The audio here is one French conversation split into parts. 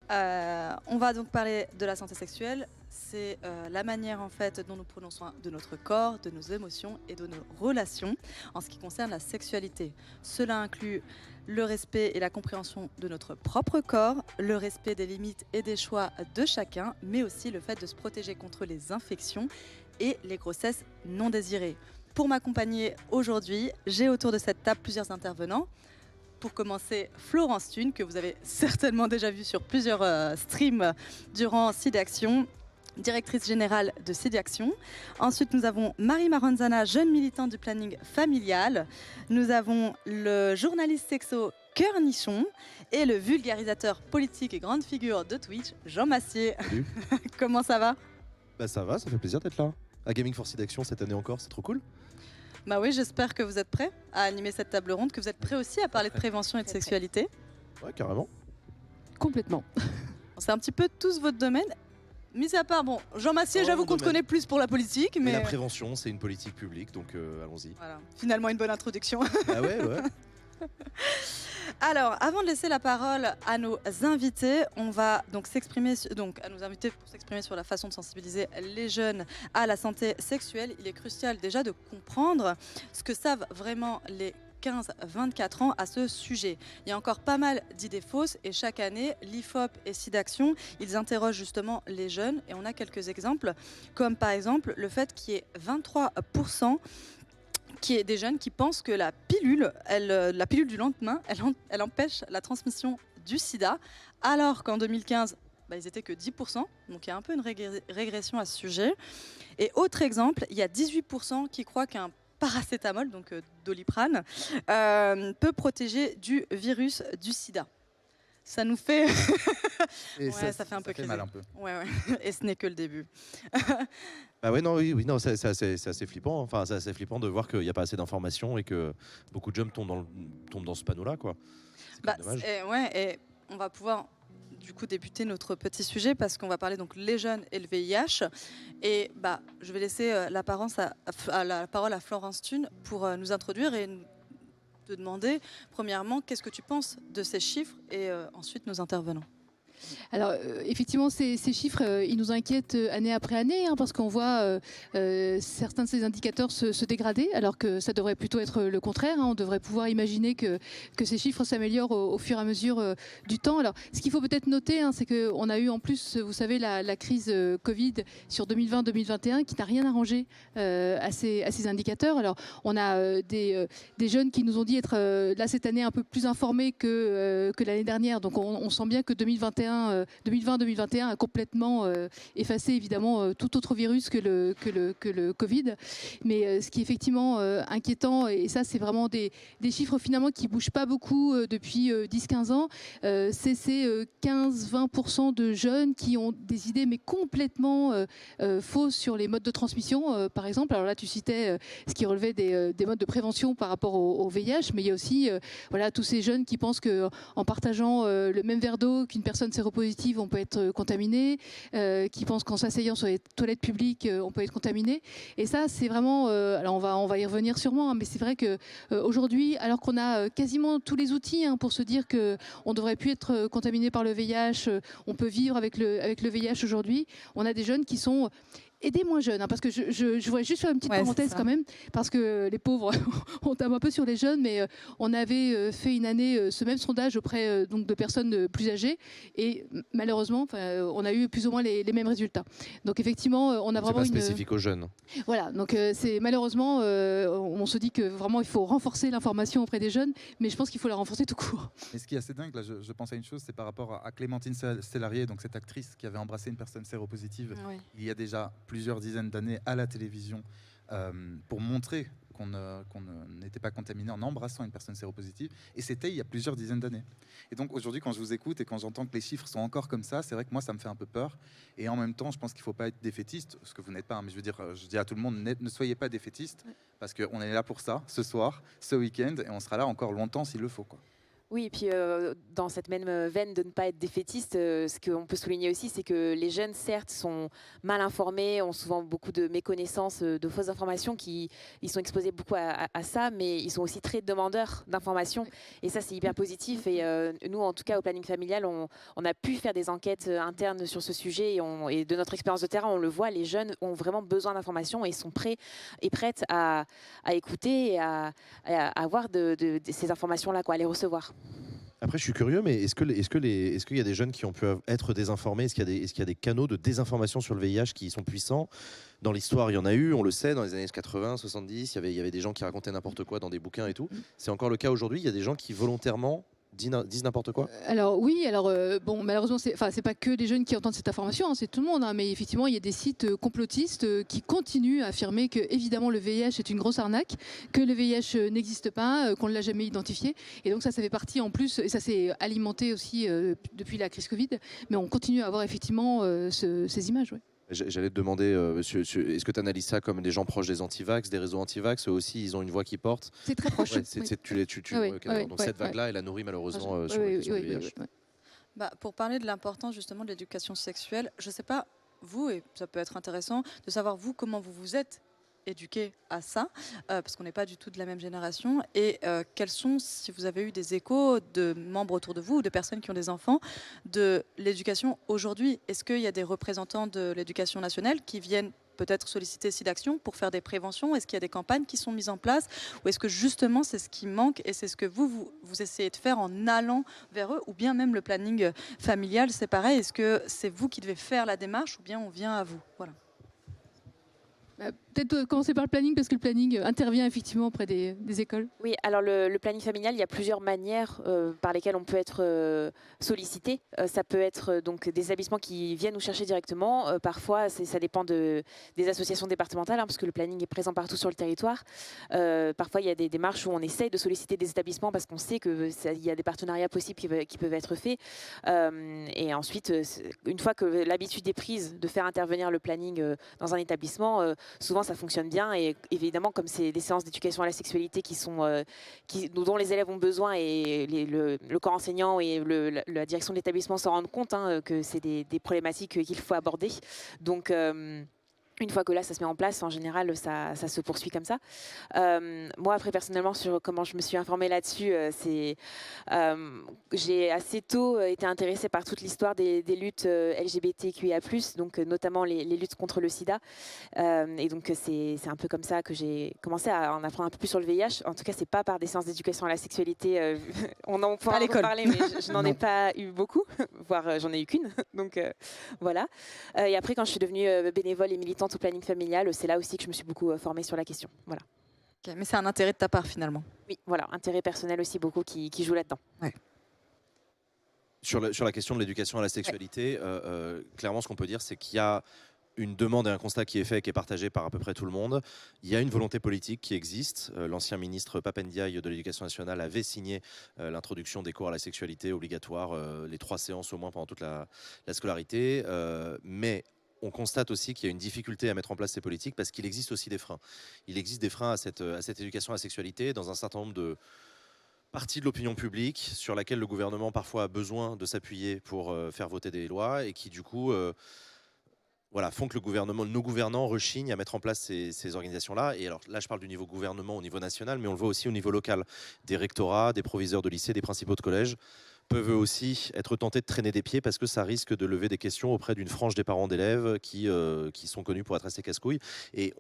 On va donc parler de la santé sexuelle. C'est la manière en fait dont nous prenons soin de notre corps, de nos émotions et de nos relations en ce qui concerne la sexualité. Cela inclut le respect et la compréhension de notre propre corps, le respect des limites et des choix de chacun, mais aussi le fait de se protéger contre les infections et les grossesses non désirées. Pour m'accompagner aujourd'hui, j'ai autour de cette table plusieurs intervenants. Pour commencer, Florence Thune, que vous avez certainement déjà vu sur plusieurs streams durant SIDAction, directrice générale de SIDAction. Ensuite, nous avons Marie Maranzana, jeune militante du planning familial. Nous avons le journaliste sexo Cœur Nichon et le vulgarisateur politique et grande figure de Twitch, Jean Massier. Salut. Comment ça va? Bah ça va, ça fait plaisir d'être là. À Gaming for Seed cette année encore, c'est trop cool. Bah oui, j'espère que vous êtes prêts à animer cette table ronde, que vous êtes prêts aussi à parler de prévention et de sexualité. Ouais, carrément. Complètement. C'est un petit peu tous votre domaine. Mis à part, bon, Jean Massier, j'avoue qu'on te connaît plus pour la politique, mais... Et la prévention, c'est une politique publique, donc allons-y. Voilà, finalement une bonne introduction. Ah ouais. Alors, avant de laisser la parole à nos invités, on va donc s'exprimer, donc à nos invités pour s'exprimer sur la façon de sensibiliser les jeunes à la santé sexuelle. Il est crucial déjà de comprendre ce que savent vraiment les 15-24 ans à ce sujet. Il y a encore pas mal d'idées fausses et chaque année, l'IFOP et SIDAction, ils interrogent justement les jeunes et on a quelques exemples, comme par exemple le fait qu'il y ait 23% qui est des jeunes qui pensent que la pilule du lendemain, elle empêche la transmission du sida, alors qu'en 2015, ils étaient que 10%, donc il y a un peu une régression à ce sujet. Et autre exemple, il y a 18% qui croient qu'un paracétamol, donc Doliprane, peut protéger du virus du sida. Ça nous fait... Et ouais, ça fait un peu mal un peu. Ouais. Et ce n'est que le début. Bah ouais, non, c'est assez flippant. Enfin, c'est assez flippant de voir qu'il n'y a pas assez d'informations et que beaucoup de jeunes tombent dans ce panneau-là, quoi. C'est quand même dommage. Et on va pouvoir du coup débuter notre petit sujet parce qu'on va parler donc les jeunes et le VIH. Et je vais laisser la parole à Florence Thune pour nous introduire et te demander premièrement qu'est-ce que tu penses de ces chiffres et ensuite nos intervenants. Alors effectivement, ces chiffres, ils nous inquiètent année après année, parce qu'on voit certains de ces indicateurs se dégrader, alors que ça devrait plutôt être le contraire. On devrait pouvoir imaginer que ces chiffres s'améliorent au fur et à mesure du temps. Alors, ce qu'il faut peut-être noter, c'est qu'on a eu en plus, vous savez, la crise Covid sur 2020-2021 qui n'a rien arrangé à ces indicateurs. Alors, on a des jeunes qui nous ont dit être là cette année un peu plus informés que l'année dernière. Donc, on sent bien que 2020-2021 a complètement effacé évidemment tout autre virus que le Covid. Mais ce qui est effectivement inquiétant, et ça c'est vraiment des chiffres finalement qui ne bougent pas beaucoup depuis 10-15 ans, c'est ces 15-20% de jeunes qui ont des idées mais complètement fausses sur les modes de transmission, par exemple. Alors là tu citais ce qui relevait des modes de prévention par rapport au VIH, mais il y a aussi tous ces jeunes qui pensent qu'en partageant le même verre d'eau qu'une personne séropositive, on peut être contaminé, qui pensent qu'en s'asseyant sur les toilettes publiques, on peut être contaminé. Et ça, c'est vraiment... alors, on va y revenir sûrement, mais c'est vrai qu'aujourd'hui, alors qu'on a quasiment tous les outils pour se dire qu'on ne devrait plus être contaminé par le VIH, on peut vivre avec le VIH aujourd'hui, on a des jeunes qui sont... Et des moins jeunes, parce que je voudrais juste faire une petite parenthèse quand même, parce que les pauvres, on tape un peu sur les jeunes, mais on avait fait une année ce même sondage auprès donc de personnes plus âgées, et malheureusement, on a eu plus ou moins les mêmes résultats. Donc effectivement, on a vraiment c'est pas spécifique aux jeunes. Voilà, donc c'est malheureusement, on se dit que vraiment il faut renforcer l'information auprès des jeunes, mais je pense qu'il faut la renforcer tout court. Et ce qui est assez dingue, là, je pense à une chose, c'est par rapport à Clémentine Stellarié, donc cette actrice qui avait embrassé une personne séropositive il y a déjà plusieurs dizaines d'années à la télévision pour montrer qu'on n'était pas contaminé en embrassant une personne séropositive, et c'était il y a plusieurs dizaines d'années. Et donc aujourd'hui, quand je vous écoute et quand j'entends que les chiffres sont encore comme ça, c'est vrai que moi ça me fait un peu peur, et en même temps je pense qu'il ne faut pas être défaitiste, ce que vous n'êtes pas, mais je dis à tout le monde, ne soyez pas défaitiste, parce qu'on est là pour ça, ce soir, ce week-end, et on sera là encore longtemps s'il le faut, quoi. Oui, et puis dans cette même veine de ne pas être défaitiste, ce qu'on peut souligner aussi, c'est que les jeunes, certes, sont mal informés, ont souvent beaucoup de méconnaissances, de fausses informations, ils sont exposés beaucoup à ça, mais ils sont aussi très demandeurs d'informations. Et ça, c'est hyper positif. Et nous, en tout cas, au planning familial, on a pu faire des enquêtes internes sur ce sujet. Et de notre expérience de terrain, on le voit, les jeunes ont vraiment besoin d'informations et sont prêts et prêtes à écouter et à avoir de ces informations-là, à les recevoir. Après, je suis curieux, mais est-ce qu'il y a des jeunes qui ont pu être désinformés? Est-ce qu'il y a des canaux de désinformation sur le VIH qui sont puissants? Dans l'histoire, il y en a eu, on le sait, dans les années 80, 70, il y avait des gens qui racontaient n'importe quoi dans des bouquins et tout. C'est encore le cas aujourd'hui? Il y a des gens qui volontairement disent n'importe quoi? Alors oui, bon, malheureusement, c'est pas que les jeunes qui entendent cette information, hein, c'est tout le monde, hein, mais effectivement, il y a des sites complotistes qui continuent à affirmer que évidemment le VIH est une grosse arnaque, que le VIH n'existe pas, qu'on ne l'a jamais identifié, et donc ça fait partie en plus, et ça s'est alimenté aussi depuis la crise Covid, mais on continue à avoir effectivement ces images. Ouais. J'allais te demander, est-ce que tu analyses ça comme des gens proches des antivax, des réseaux antivax? Eux aussi, ils ont une voix qui porte. C'est très proche. Ouais, donc cette vague-là, elle a nourri malheureusement sur la question du VIH. Pour parler de l'importance justement de l'éducation sexuelle, je ne sais pas, vous, et ça peut être intéressant de savoir vous comment vous vous êtes éduqués à ça, parce qu'on n'est pas du tout de la même génération, et quels sont, si vous avez eu des échos de membres autour de vous ou de personnes qui ont des enfants, de l'éducation aujourd'hui? Est-ce qu'il y a des représentants de l'éducation nationale qui viennent peut-être solliciter SIDAction pour faire des préventions? Est-ce qu'il y a des campagnes qui sont mises en place? Ou est-ce que justement c'est ce qui manque et c'est ce que vous essayez de faire en allant vers eux? Ou bien même le planning familial, c'est pareil, est-ce que c'est vous qui devez faire la démarche ou bien on vient à vous? Voilà. Peut-être commencer par le planning, parce que le planning intervient effectivement auprès des écoles. Oui, alors le planning familial, il y a plusieurs manières par lesquelles on peut être sollicité. Ça peut être donc des établissements qui viennent nous chercher directement. Parfois, ça dépend des associations départementales, hein, parce que le planning est présent partout sur le territoire. Parfois, il y a des démarches où on essaye de solliciter des établissements parce qu'on sait qu'il y a des partenariats possibles qui peuvent être faits. Et ensuite, une fois que l'habitude est prise de faire intervenir le planning dans un établissement, souvent ça fonctionne bien, et évidemment comme c'est des séances d'éducation à la sexualité dont les élèves ont besoin, et le corps enseignant et la direction de l'établissement se rendent compte que c'est des problématiques qu'il faut aborder. Donc une fois que là, ça se met en place, en général, ça se poursuit comme ça. Moi, après, personnellement, sur comment je me suis informée là-dessus, j'ai assez tôt été intéressée par toute l'histoire des luttes LGBTQIA+, donc notamment les luttes contre le sida. Et donc, c'est un peu comme ça que j'ai commencé à en apprendre un peu plus sur le VIH. En tout cas, c'est pas par des séances d'éducation à la sexualité. On en pourra en parler, mais je n'en ai pas eu beaucoup, voire j'en ai eu qu'une. Donc, voilà. Et après, quand je suis devenue bénévole et militante au planning familial, c'est là aussi que je me suis beaucoup formée sur la question. Voilà. Okay, mais c'est un intérêt de ta part finalement. Oui, voilà, intérêt personnel aussi beaucoup qui joue là-dedans. Ouais. Sur la question de l'éducation à la sexualité, clairement ce qu'on peut dire c'est qu'il y a une demande et un constat qui est fait, qui est partagé par à peu près tout le monde. Il y a une volonté politique qui existe. L'ancien ministre Pape Ndiaye de l'Éducation nationale avait signé l'introduction des cours à la sexualité obligatoire, les 3 séances au moins pendant toute la scolarité. Mais on constate aussi qu'il y a une difficulté à mettre en place ces politiques parce qu'il existe aussi des freins. Il existe des freins à cette éducation à la sexualité dans un certain nombre de partie de l'opinion publique sur laquelle le gouvernement parfois a besoin de s'appuyer pour faire voter des lois et qui du coup font que nos gouvernants rechignent à mettre en place ces organisations-là. Et alors là, je parle du niveau gouvernement au niveau national, mais on le voit aussi au niveau local. Des rectorats, des proviseurs de lycée, des principaux de collège peuvent aussi être tentés de traîner des pieds parce que ça risque de lever des questions auprès d'une frange des parents d'élèves qui sont connus pour être assez casse-couilles. Et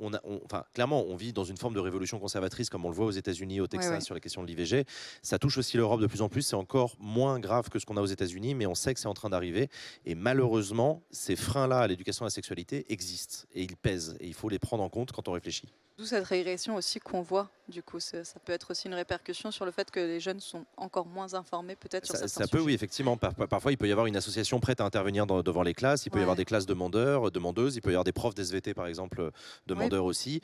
clairement, on vit dans une forme de révolution conservatrice comme on le voit aux États-Unis, au Texas, sur la question de l'IVG. Ça touche aussi l'Europe de plus en plus. C'est encore moins grave que ce qu'on a aux États-Unis, mais on sait que c'est en train d'arriver. Et malheureusement, ces freins-là à l'éducation à la sexualité existent et ils pèsent. Et il faut les prendre en compte quand on réfléchit. D'où cette régression aussi qu'on voit, du coup. Ça peut être aussi une répercussion sur le fait que les jeunes sont encore moins informés peut-être sur certains sujets. Ça peut, oui, effectivement. Parfois, il peut y avoir une association prête à intervenir devant les classes. Il peut y avoir des classes demandeurs, demandeuses. Il peut y avoir des profs d'SVT, par exemple, demandeurs aussi.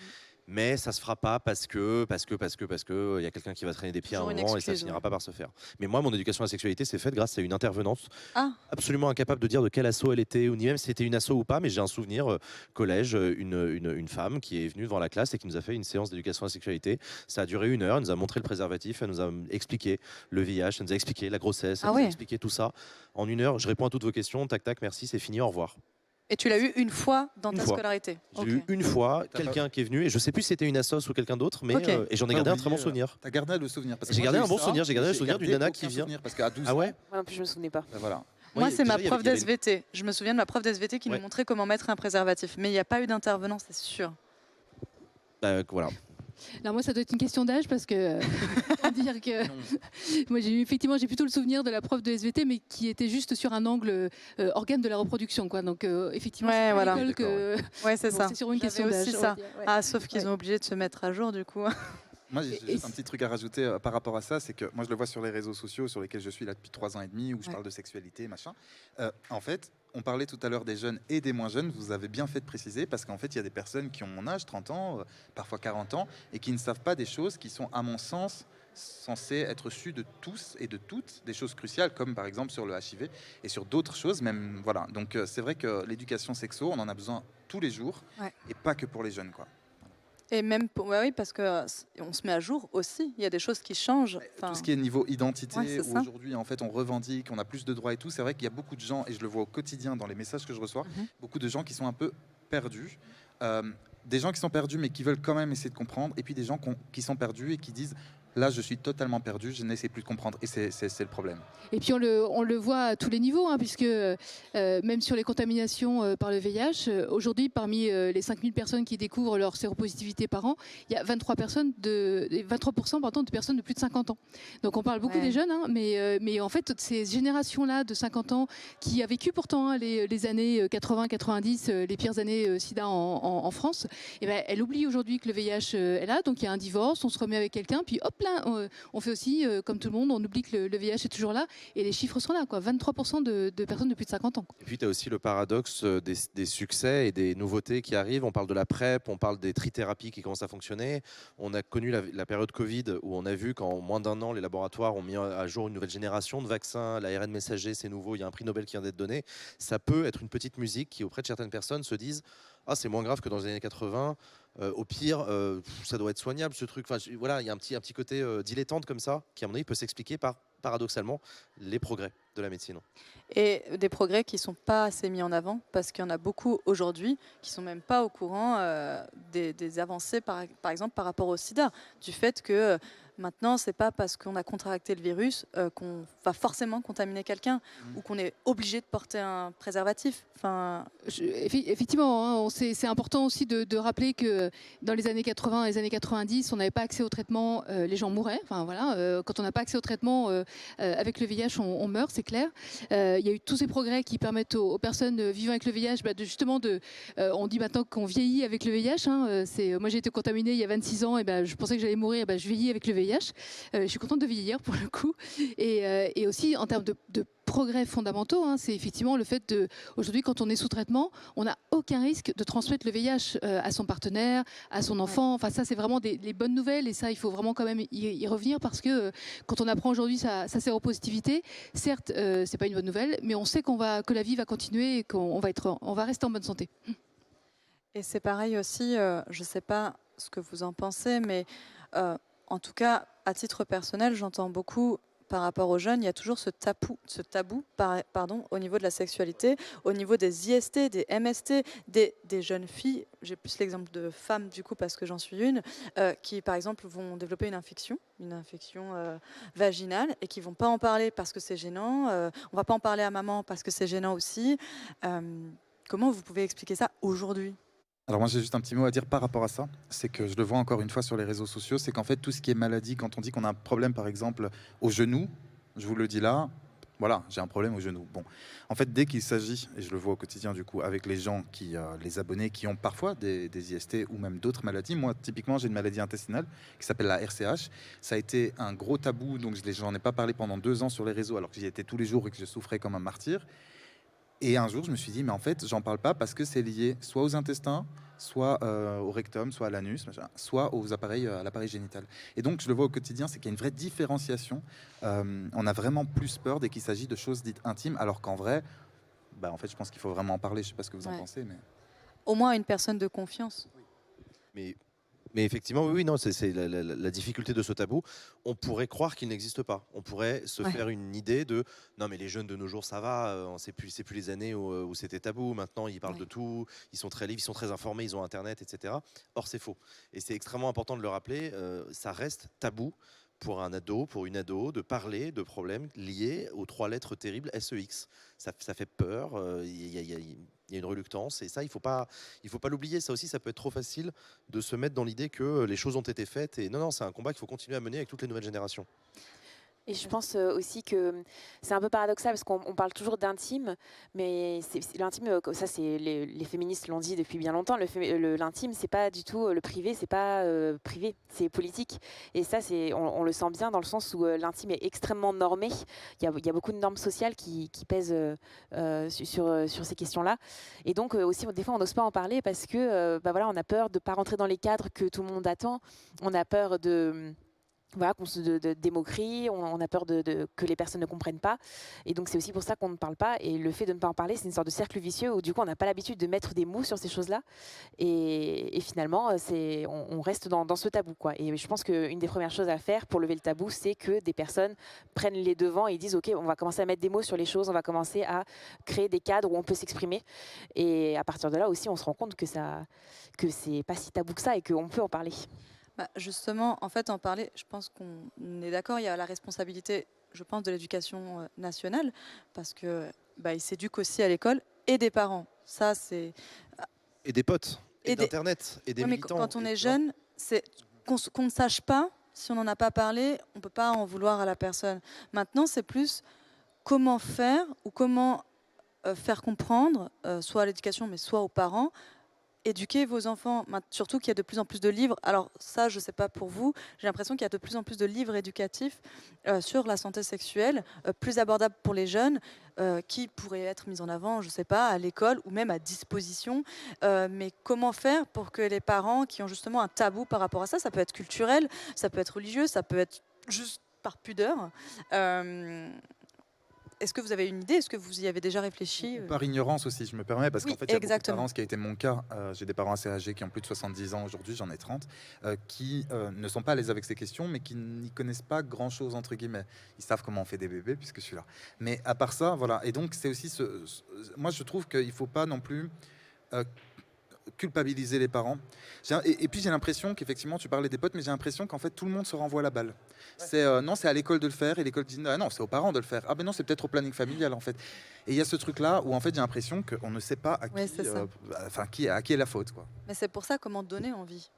mais ça se fera pas parce que il y a quelqu'un qui va traîner des pieds à un Toujours une moment et ça excuse, finira ouais. pas par se faire. Mais moi, mon éducation à la sexualité s'est faite grâce à une intervenante Ah, absolument incapable de dire de quel asso elle était ou ni même si c'était une asso ou pas, mais j'ai un souvenir collège, une femme qui est venue devant la classe et qui nous a fait une séance d'éducation à la sexualité. Ça a duré 1 heure, elle nous a montré le préservatif, elle nous a expliqué le VIH, elle nous a expliqué la grossesse, elle Ah nous a ouais. expliqué tout ça. En 1 heure, je réponds à toutes vos questions, tac tac, merci, c'est fini, au revoir. et tu l'as eu une fois dans Une ta fois. scolarité. J'ai Ok. eu une fois T'as quelqu'un qui est venu, et je sais plus si c'était une assoce ou quelqu'un d'autre, mais Ok. et j'en ai Pas gardé un oublié, très bon souvenir. T'as gardé le souvenir. Parce que J'ai moi, gardé eu un bon ça, souvenir, j'ai gardé le j'ai souvenir d'une gardé nana qui aucun vient. souvenir, parce qu'à 12 Ah ouais ans, Moi non plus, je me souvenais pas. ben voilà. Moi, Oui, c'est ma déjà, il y prof avait- il y avait- d'SVT. Je me souviens de ma prof d'SVT qui Ouais. nous montrait comment mettre un préservatif. Mais il n'y a pas eu d'intervenant, c'est sûr. Voilà. Alors moi, ça doit être une question d'âge parce que on dire que Non. moi j'ai plutôt le souvenir de la prof de SVT, mais qui était juste sur un angle organe de la reproduction, quoi. Donc effectivement, Ouais, c'est pas voilà. à l'école que Ouais, c'est bon, ça. c'est sur une J'avais question aussi d'âge. on ça. va dire, ouais. Ah, sauf qu'ils Ouais. ont obligé de se mettre à jour, du coup. Moi, j'ai Et juste un petit truc à rajouter par rapport à ça, c'est que moi, je le vois sur les réseaux sociaux sur lesquels je suis là depuis 3 ans et demi, où je Ouais. parle de sexualité, machin. En fait, on parlait tout à l'heure des jeunes et des moins jeunes, vous avez bien fait de préciser, parce qu'en fait, il y a des personnes qui ont mon âge, 30 ans, parfois 40 ans, et qui ne savent pas des choses qui sont, à mon sens, censées être sues de tous et de toutes, des choses cruciales, comme par exemple sur le HIV et sur d'autres choses, même, voilà. Donc, c'est vrai que l'éducation sexo, on en a besoin tous les jours, Ouais. et pas que pour les jeunes, quoi. Et même pour... ouais, oui, parce que on se met à jour aussi. Il y a des choses qui changent. Enfin, Tout ce qui est niveau identité, Ouais, c'est où ça. aujourd'hui en fait on revendique, on a plus de droits et tout, c'est vrai qu'il y a beaucoup de gens, et je le vois au quotidien dans les messages que je reçois, Mhm. beaucoup de gens qui sont un peu perdus. Des gens qui sont perdus mais qui veulent quand même essayer de comprendre, et puis des gens qui sont perdus et qui disent là je suis totalement perdu, je n'essaie plus de comprendre, et c'est le problème. Et puis on le voit à tous les niveaux, hein, puisque même sur les contaminations par le VIH, aujourd'hui, parmi les 5000 personnes qui découvrent leur séropositivité par an, il y a 23% de personnes de plus de 50 ans. Donc on parle beaucoup Ouais. des jeunes, hein, mais en fait, toutes ces générations-là de 50 ans qui a vécu pourtant les années 80-90, les pires années sida en France, et ben, elle oublie aujourd'hui que le VIH est là, donc il y a un divorce, on se remet avec quelqu'un, puis hop là, on fait aussi, comme tout le monde, on oublie que le VIH est toujours là, et les chiffres sont là, quoi. 23% de personnes de plus de 50 ans. Et puis, tu as aussi le paradoxe des succès et des nouveautés qui arrivent. On parle de la PrEP, on parle des trithérapies qui commencent à fonctionner. On a connu la période Covid où on a vu qu'en moins d'1 an, les laboratoires ont mis à jour une nouvelle génération de vaccins. L'ARN messager, c'est nouveau. Il y a un prix Nobel qui vient d'être donné. Ça peut être une petite musique qui, auprès de certaines personnes, se disent « Ah, c'est moins grave que dans les années 80. Au pire, ça doit être soignable, ce truc. » Enfin, voilà, il y a un petit côté dilettante comme ça qui, à mon avis, peut s'expliquer par, paradoxalement, les progrès de la médecine. et des progrès qui ne sont pas assez mis en avant, parce qu'il y en a beaucoup aujourd'hui qui ne sont même pas au courant des avancées, par exemple, par rapport au sida. Du fait que maintenant, ce n'est pas parce qu'on a contracté le virus qu'on va forcément contaminer quelqu'un ou qu'on est obligé de porter un préservatif. Enfin, Effectivement, hein, c'est important aussi de rappeler que dans les années 80 et les années 90, on n'avait pas accès au traitement, les gens mouraient. Enfin, voilà, quand on n'a pas accès au traitement avec le VIH, on meurt, c'est clair. Il y a eu tous ces progrès qui permettent aux personnes vivant avec le VIH, on dit maintenant qu'on vieillit avec le VIH. Hein, moi, j'ai été contaminée il y a 26 ans, et je pensais que j'allais mourir, je vieillis avec le VIH. Je suis contente de vieillir pour le coup. Et aussi, en termes de progrès fondamentaux, hein, c'est effectivement le fait aujourd'hui, quand on est sous traitement, on n'a aucun risque de transmettre le VIH à son partenaire, à son enfant. Enfin, ça, c'est vraiment les bonnes nouvelles, et ça, il faut vraiment quand même y revenir, parce que quand on apprend aujourd'hui sa séropositivité, certes, c'est pas une bonne nouvelle, mais on sait que la vie va continuer et qu'on va rester en bonne santé. et c'est pareil aussi, je ne sais pas ce que vous en pensez, mais en tout cas, à titre personnel, j'entends beaucoup par rapport aux jeunes, il y a toujours ce tabou au niveau de la sexualité, au niveau des IST, des MST, des jeunes filles. J'ai plus l'exemple de femmes, du coup, parce que j'en suis une, qui, par exemple, vont développer une infection vaginale, et qui ne vont pas en parler parce que c'est gênant. On ne va pas en parler à maman parce que c'est gênant aussi. Comment vous pouvez expliquer ça aujourd'hui ? Alors moi j'ai juste un petit mot à dire par rapport à ça, c'est que je le vois encore une fois sur les réseaux sociaux, c'est qu'en fait tout ce qui est maladie, quand on dit qu'on a un problème par exemple au genou, je vous le dis là, voilà, j'ai un problème au genou. Bon, en fait dès qu'il s'agit, et je le vois au quotidien du coup avec les gens les abonnés qui ont parfois des IST ou même d'autres maladies, moi typiquement j'ai une maladie intestinale qui s'appelle la RCH, ça a été un gros tabou, donc j'en ai pas parlé pendant 2 ans sur les réseaux alors que j'y étais tous les jours et que je souffrais comme un martyr. Et un jour, je me suis dit, mais en fait, j'en parle pas parce que c'est lié soit aux intestins, soit au rectum, soit à l'anus, soit aux appareils, à l'appareil génital. Et donc, je le vois au quotidien, c'est qu'il y a une vraie différenciation. On a vraiment plus peur dès qu'il s'agit de choses dites intimes, alors qu'en vrai, en fait, je pense qu'il faut vraiment en parler. Je sais pas ce que vous en pensez, mais au moins une personne de confiance. Mais effectivement, oui, non, c'est la difficulté de ce tabou. On pourrait croire qu'il n'existe pas. On pourrait se faire une idée de non, mais les jeunes de nos jours, ça va. C'est plus les années où c'était tabou. Maintenant, ils parlent de tout. Ils sont très libres, ils sont très informés, ils ont Internet, etc. Or, c'est faux. Et c'est extrêmement important de le rappeler. Ça reste tabou pour un ado, pour une ado, de parler de problèmes liés aux 3 lettres terribles SEX. Ça fait peur. Il y a une reluctance et ça, il faut pas l'oublier. Ça aussi, ça peut être trop facile de se mettre dans l'idée que les choses ont été faites. Et non, c'est un combat qu'il faut continuer à mener avec toutes les nouvelles générations. Et je pense aussi que c'est un peu paradoxal parce qu'on parle toujours d'intime, mais l'intime, ça c'est les féministes l'ont dit depuis bien longtemps. L'intime, c'est pas du tout le privé, c'est pas privé, c'est politique. Et ça, on le sent bien dans le sens où l'intime est extrêmement normé. Il y a beaucoup de normes sociales qui pèsent sur ces questions-là. Et donc aussi, des fois, on n'ose pas en parler parce que voilà, on a peur de pas rentrer dans les cadres que tout le monde attend. On a peur de des moqueries, on a peur que les personnes ne comprennent pas. Et donc, c'est aussi pour ça qu'on ne parle pas. Et le fait de ne pas en parler, c'est une sorte de cercle vicieux où, du coup, on n'a pas l'habitude de mettre des mots sur ces choses-là. Et finalement, on reste dans ce tabou, quoi. Et je pense qu'une des premières choses à faire pour lever le tabou, c'est que des personnes prennent les devants et disent « Ok, on va commencer à mettre des mots sur les choses, on va commencer à créer des cadres où on peut s'exprimer. » Et à partir de là aussi, on se rend compte que c'est pas si tabou que ça et qu'on peut en parler. Justement, en fait, en parler, je pense qu'on est d'accord, il y a la responsabilité, je pense, de l'éducation nationale, parce que ils s'éduquent aussi à l'école, et des parents. Ça, c'est... Et des potes, et d'Internet, et des militants. Mais quand on est jeune, c'est qu'on ne sache pas, si on n'en a pas parlé, on ne peut pas en vouloir à la personne. Maintenant, c'est plus comment faire, ou comment faire comprendre, soit à l'éducation, mais soit aux parents, éduquer vos enfants, surtout qu'il y a de plus en plus de livres. Alors ça, je ne sais pas pour vous, j'ai l'impression qu'il y a de plus en plus de livres éducatifs sur la santé sexuelle, plus abordables pour les jeunes, qui pourraient être mis en avant, je ne sais pas, à l'école ou même à disposition. Mais comment faire pour que les parents qui ont justement un tabou par rapport à ça, ça peut être culturel, ça peut être religieux, ça peut être juste par pudeur, est-ce que vous avez une idée? Est-ce que vous y avez déjà réfléchi? Par ignorance aussi, je me permets, parce qu'en fait, il y a beaucoup de exactement. parents, ce qui a été mon cas, j'ai des parents assez âgés qui ont plus de 70 ans aujourd'hui, j'en ai 30, qui ne sont pas à l'aise avec ces questions, mais qui n'y connaissent pas grand-chose, entre guillemets. Ils savent comment on fait des bébés, puisque je suis là. Mais à part ça, voilà. Et donc, c'est aussi moi, je trouve qu'il ne faut pas non plus culpabiliser les parents. Et puis j'ai l'impression qu'effectivement, tu parlais des potes, mais j'ai l'impression qu'en fait tout le monde se renvoie la balle. Ouais. C'est non, c'est à l'école de le faire, et l'école dit non, c'est aux parents de le faire. Ah ben non, c'est peut-être au planning familial en fait. Et il y a ce truc là où en fait j'ai l'impression qu'on ne sait pas à qui est la faute, quoi. Mais c'est pour ça, comment donner envie.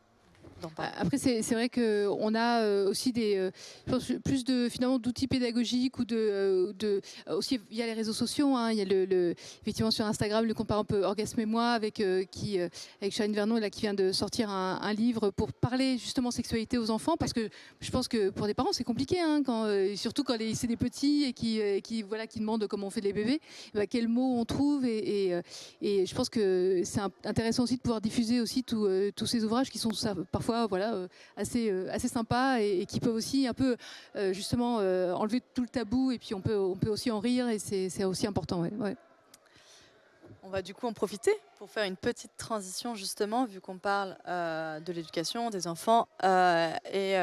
Après, c'est vrai qu'on a aussi je pense, plus finalement d'outils pédagogiques ou aussi via les réseaux sociaux. Hein. Il y a effectivement sur Instagram le compte par exemple Orgasme et moi avec Charline Vernon là, qui vient de sortir un livre pour parler justement sexualité aux enfants, parce que je pense que pour des parents c'est compliqué, hein, surtout quand c'est des petits et qui demandent comment on fait les bébés, quels mots on trouve et je pense que c'est intéressant aussi de pouvoir diffuser aussi tous ces ouvrages qui sont parfois assez sympas et qui peuvent aussi un peu justement enlever tout le tabou, et puis on peut aussi en rire, et c'est aussi important. Ouais. On va du coup en profiter pour faire une petite transition justement, vu qu'on parle de l'éducation des enfants et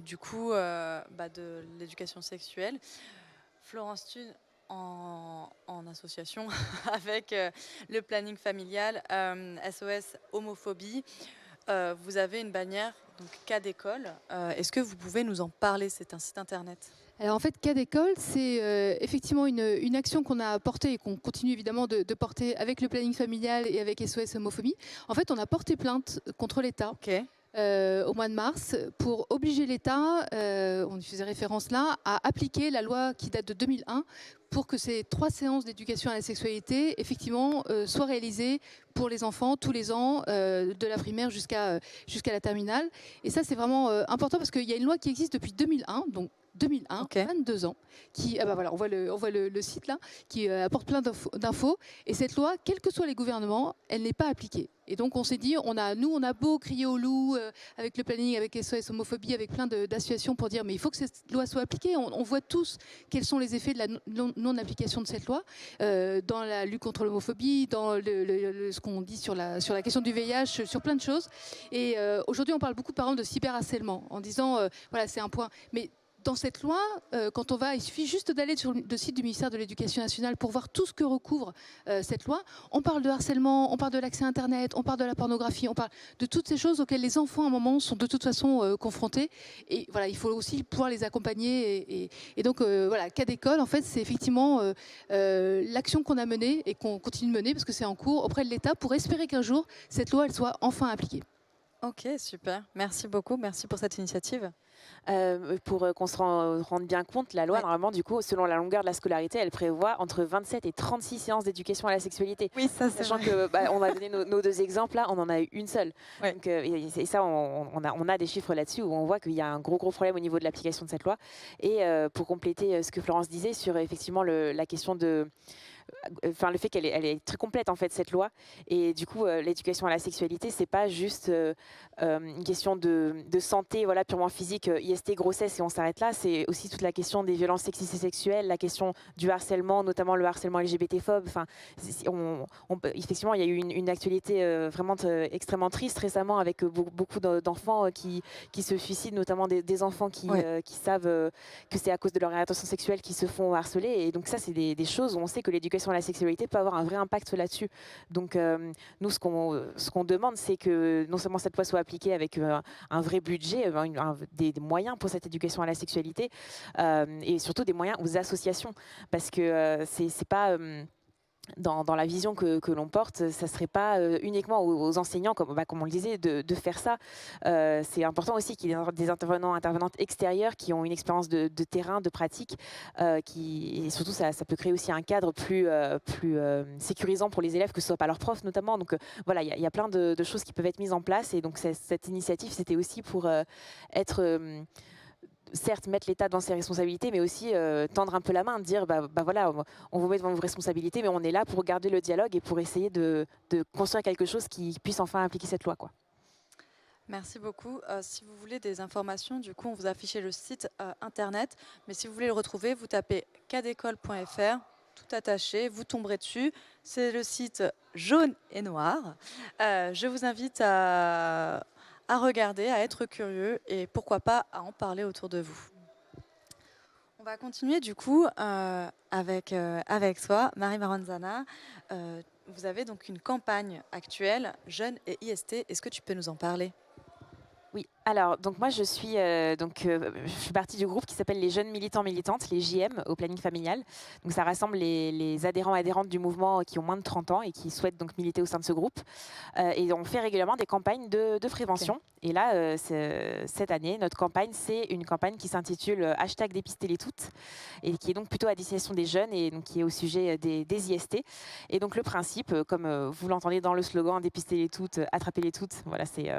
du coup de l'éducation sexuelle. Florence Thune, en association avec le planning familial SOS Homophobie, vous avez une bannière, donc Cas d'école. Est-ce que vous pouvez nous en parler? C'est un site internet. Alors en fait, Cas d'école, c'est effectivement une action qu'on a portée et qu'on continue évidemment de porter avec le planning familial et avec SOS Homophobie. En fait, on a porté plainte contre l'État. Okay. Au mois de mars, pour obliger l'État, on y faisait référence là, à appliquer la loi qui date de 2001 pour que ces 3 séances d'éducation à la sexualité, effectivement, soient réalisées pour les enfants tous les ans, de la primaire jusqu'à la terminale. Et ça, c'est vraiment important parce qu'il y a une loi qui existe depuis 2001, donc 2001, 22 ans, qui, voilà, on voit le site là, qui apporte plein d'infos. Et cette loi, quels que soient les gouvernements, elle n'est pas appliquée. Et donc on s'est dit, on a beau crier au loup avec le planning, avec SOS homophobie, avec plein d'associations pour dire mais il faut que cette loi soit appliquée. On voit tous quels sont les effets de la non-application de cette loi dans la lutte contre l'homophobie, dans ce qu'on dit sur la question du VIH, sur plein de choses. Et aujourd'hui on parle beaucoup par exemple de cyberharcèlement en disant voilà c'est un point. Mais dans cette loi, quand on va, il suffit juste d'aller sur le site du ministère de l'Éducation nationale pour voir tout ce que recouvre cette loi. On parle de harcèlement, on parle de l'accès à Internet, on parle de la pornographie, on parle de toutes ces choses auxquelles les enfants à un moment sont de toute façon confrontés. Et voilà, il faut aussi pouvoir les accompagner. Et donc voilà, cas d'école, en fait, c'est effectivement l'action qu'on a menée et qu'on continue de mener parce que c'est en cours auprès de l'État pour espérer qu'un jour cette loi elle soit enfin appliquée. Ok, super. Merci beaucoup. Merci pour cette initiative. Pour qu'on se rende bien compte, la loi, normalement, du coup, selon la longueur de la scolarité, elle prévoit entre 27 et 36 séances d'éducation à la sexualité. Oui, ça c'est sachant que on a donné nos deux exemples, là, on en a eu une seule. Ouais. Donc, et ça, on a des chiffres là-dessus où on voit qu'il y a un gros problème au niveau de l'application de cette loi. Et pour compléter ce que Florence disait sur effectivement la question de... Enfin, le fait qu'elle est très complète en fait cette loi, et du coup l'éducation à la sexualité c'est pas juste une question de santé voilà purement physique, IST, grossesse et on s'arrête là, c'est aussi toute la question des violences sexistes et sexuelles, la question du harcèlement, notamment le harcèlement LGBT-phobe. Enfin, effectivement il y a eu une actualité vraiment extrêmement triste récemment avec beaucoup d'enfants qui se suicident, notamment des enfants qui savent que c'est à cause de leur orientation sexuelle qu'ils se font harceler, et donc ça c'est des choses où on sait que l'éducation à la sexualité peut avoir un vrai impact là-dessus. Donc nous, ce qu'on demande, c'est que non seulement cette loi soit appliquée avec un vrai budget, des moyens pour cette éducation à la sexualité, et surtout des moyens aux associations, parce que c'est pas... Dans la vision que l'on porte, ça ne serait pas uniquement aux enseignants, comme on le disait, de faire ça. C'est important aussi qu'il y ait des intervenantes extérieures qui ont une expérience de terrain, de pratique, et surtout ça peut créer aussi un cadre plus sécurisant pour les élèves, que ce soit par leurs profs notamment. Donc voilà, il y a plein de choses qui peuvent être mises en place, et donc cette initiative, c'était aussi pour être... certes mettre l'État dans ses responsabilités, mais aussi tendre un peu la main, dire voilà, on vous met devant vos responsabilités, mais on est là pour garder le dialogue et pour essayer de construire quelque chose qui puisse enfin appliquer cette loi, quoi. Merci beaucoup. Si vous voulez des informations, du coup, on vous affiche le site internet, mais si vous voulez le retrouver, vous tapez cadécole.fr, tout attaché, vous tomberez dessus. C'est le site jaune et noir. Je vous invite à regarder, à être curieux et pourquoi pas à en parler autour de vous. On va continuer du coup avec toi, Marie Maranzana. Vous avez donc une campagne actuelle, Jeunes et IST. Est-ce que tu peux nous en parler ? Oui, alors donc moi je suis partie du groupe qui s'appelle les Jeunes Militants Militantes, les JM, au planning familial. Donc ça rassemble les adhérents et adhérentes du mouvement qui ont moins de 30 ans et qui souhaitent donc militer au sein de ce groupe. Et on fait régulièrement des campagnes de prévention. Okay. Et là, cette année, notre campagne, c'est une campagne qui s'intitule #dépistez-les-toutes et qui est donc plutôt à destination des jeunes et donc qui est au sujet des IST. Et donc le principe, comme vous l'entendez dans le slogan, dépistez-les-toutes, attrapez-les-toutes, voilà, c'est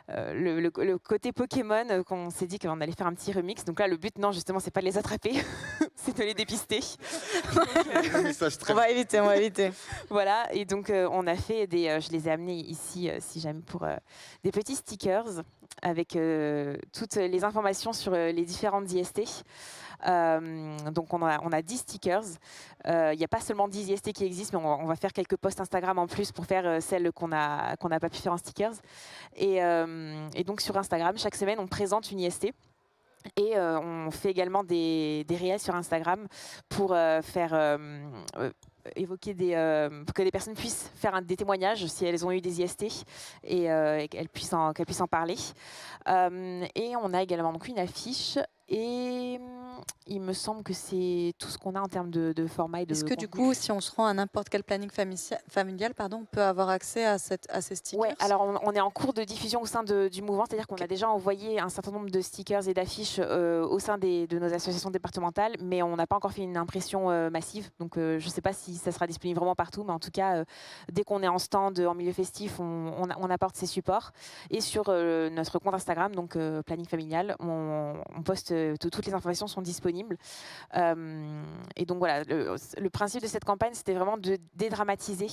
le côté Pokémon qu'on s'est dit qu'on allait faire un petit remix. Donc là, le but, non, justement, c'est pas de les attraper, c'est de les dépister. On va éviter. Voilà, et donc on a fait je les ai amenés ici, si jamais, pour des petits stickers avec toutes les informations sur les différentes IST. Donc on a 10 stickers. Il n'y a pas seulement 10 IST qui existent, mais on va faire quelques posts Instagram en plus pour faire celles qu'on n'a pas pu faire en stickers. Et donc sur Instagram, chaque semaine, on présente une IST. Et on fait également des réels sur Instagram pour faire... évoquer que des personnes puissent faire des témoignages si elles ont eu des IST et qu'elles puissent en parler. Et on a également donc une affiche et Il me semble que c'est tout ce qu'on a en termes de format et de Est-ce que du contenu. coup, si on se rend à n'importe quel planning familial, on peut avoir accès à ces stickers? Ouais, alors on est en cours de diffusion au sein du mouvement, c'est-à-dire qu'on a déjà envoyé un certain nombre de stickers et d'affiches au sein de nos associations départementales, mais on n'a pas encore fait une impression massive. Donc je ne sais pas si ça sera disponible vraiment partout, mais en tout cas, dès qu'on est en stand en milieu festif, on apporte ces supports. Et sur notre compte Instagram, donc Planning Familial, on poste, toutes les informations sont disponibles. Et donc voilà, le principe de cette campagne, c'était vraiment de dédramatiser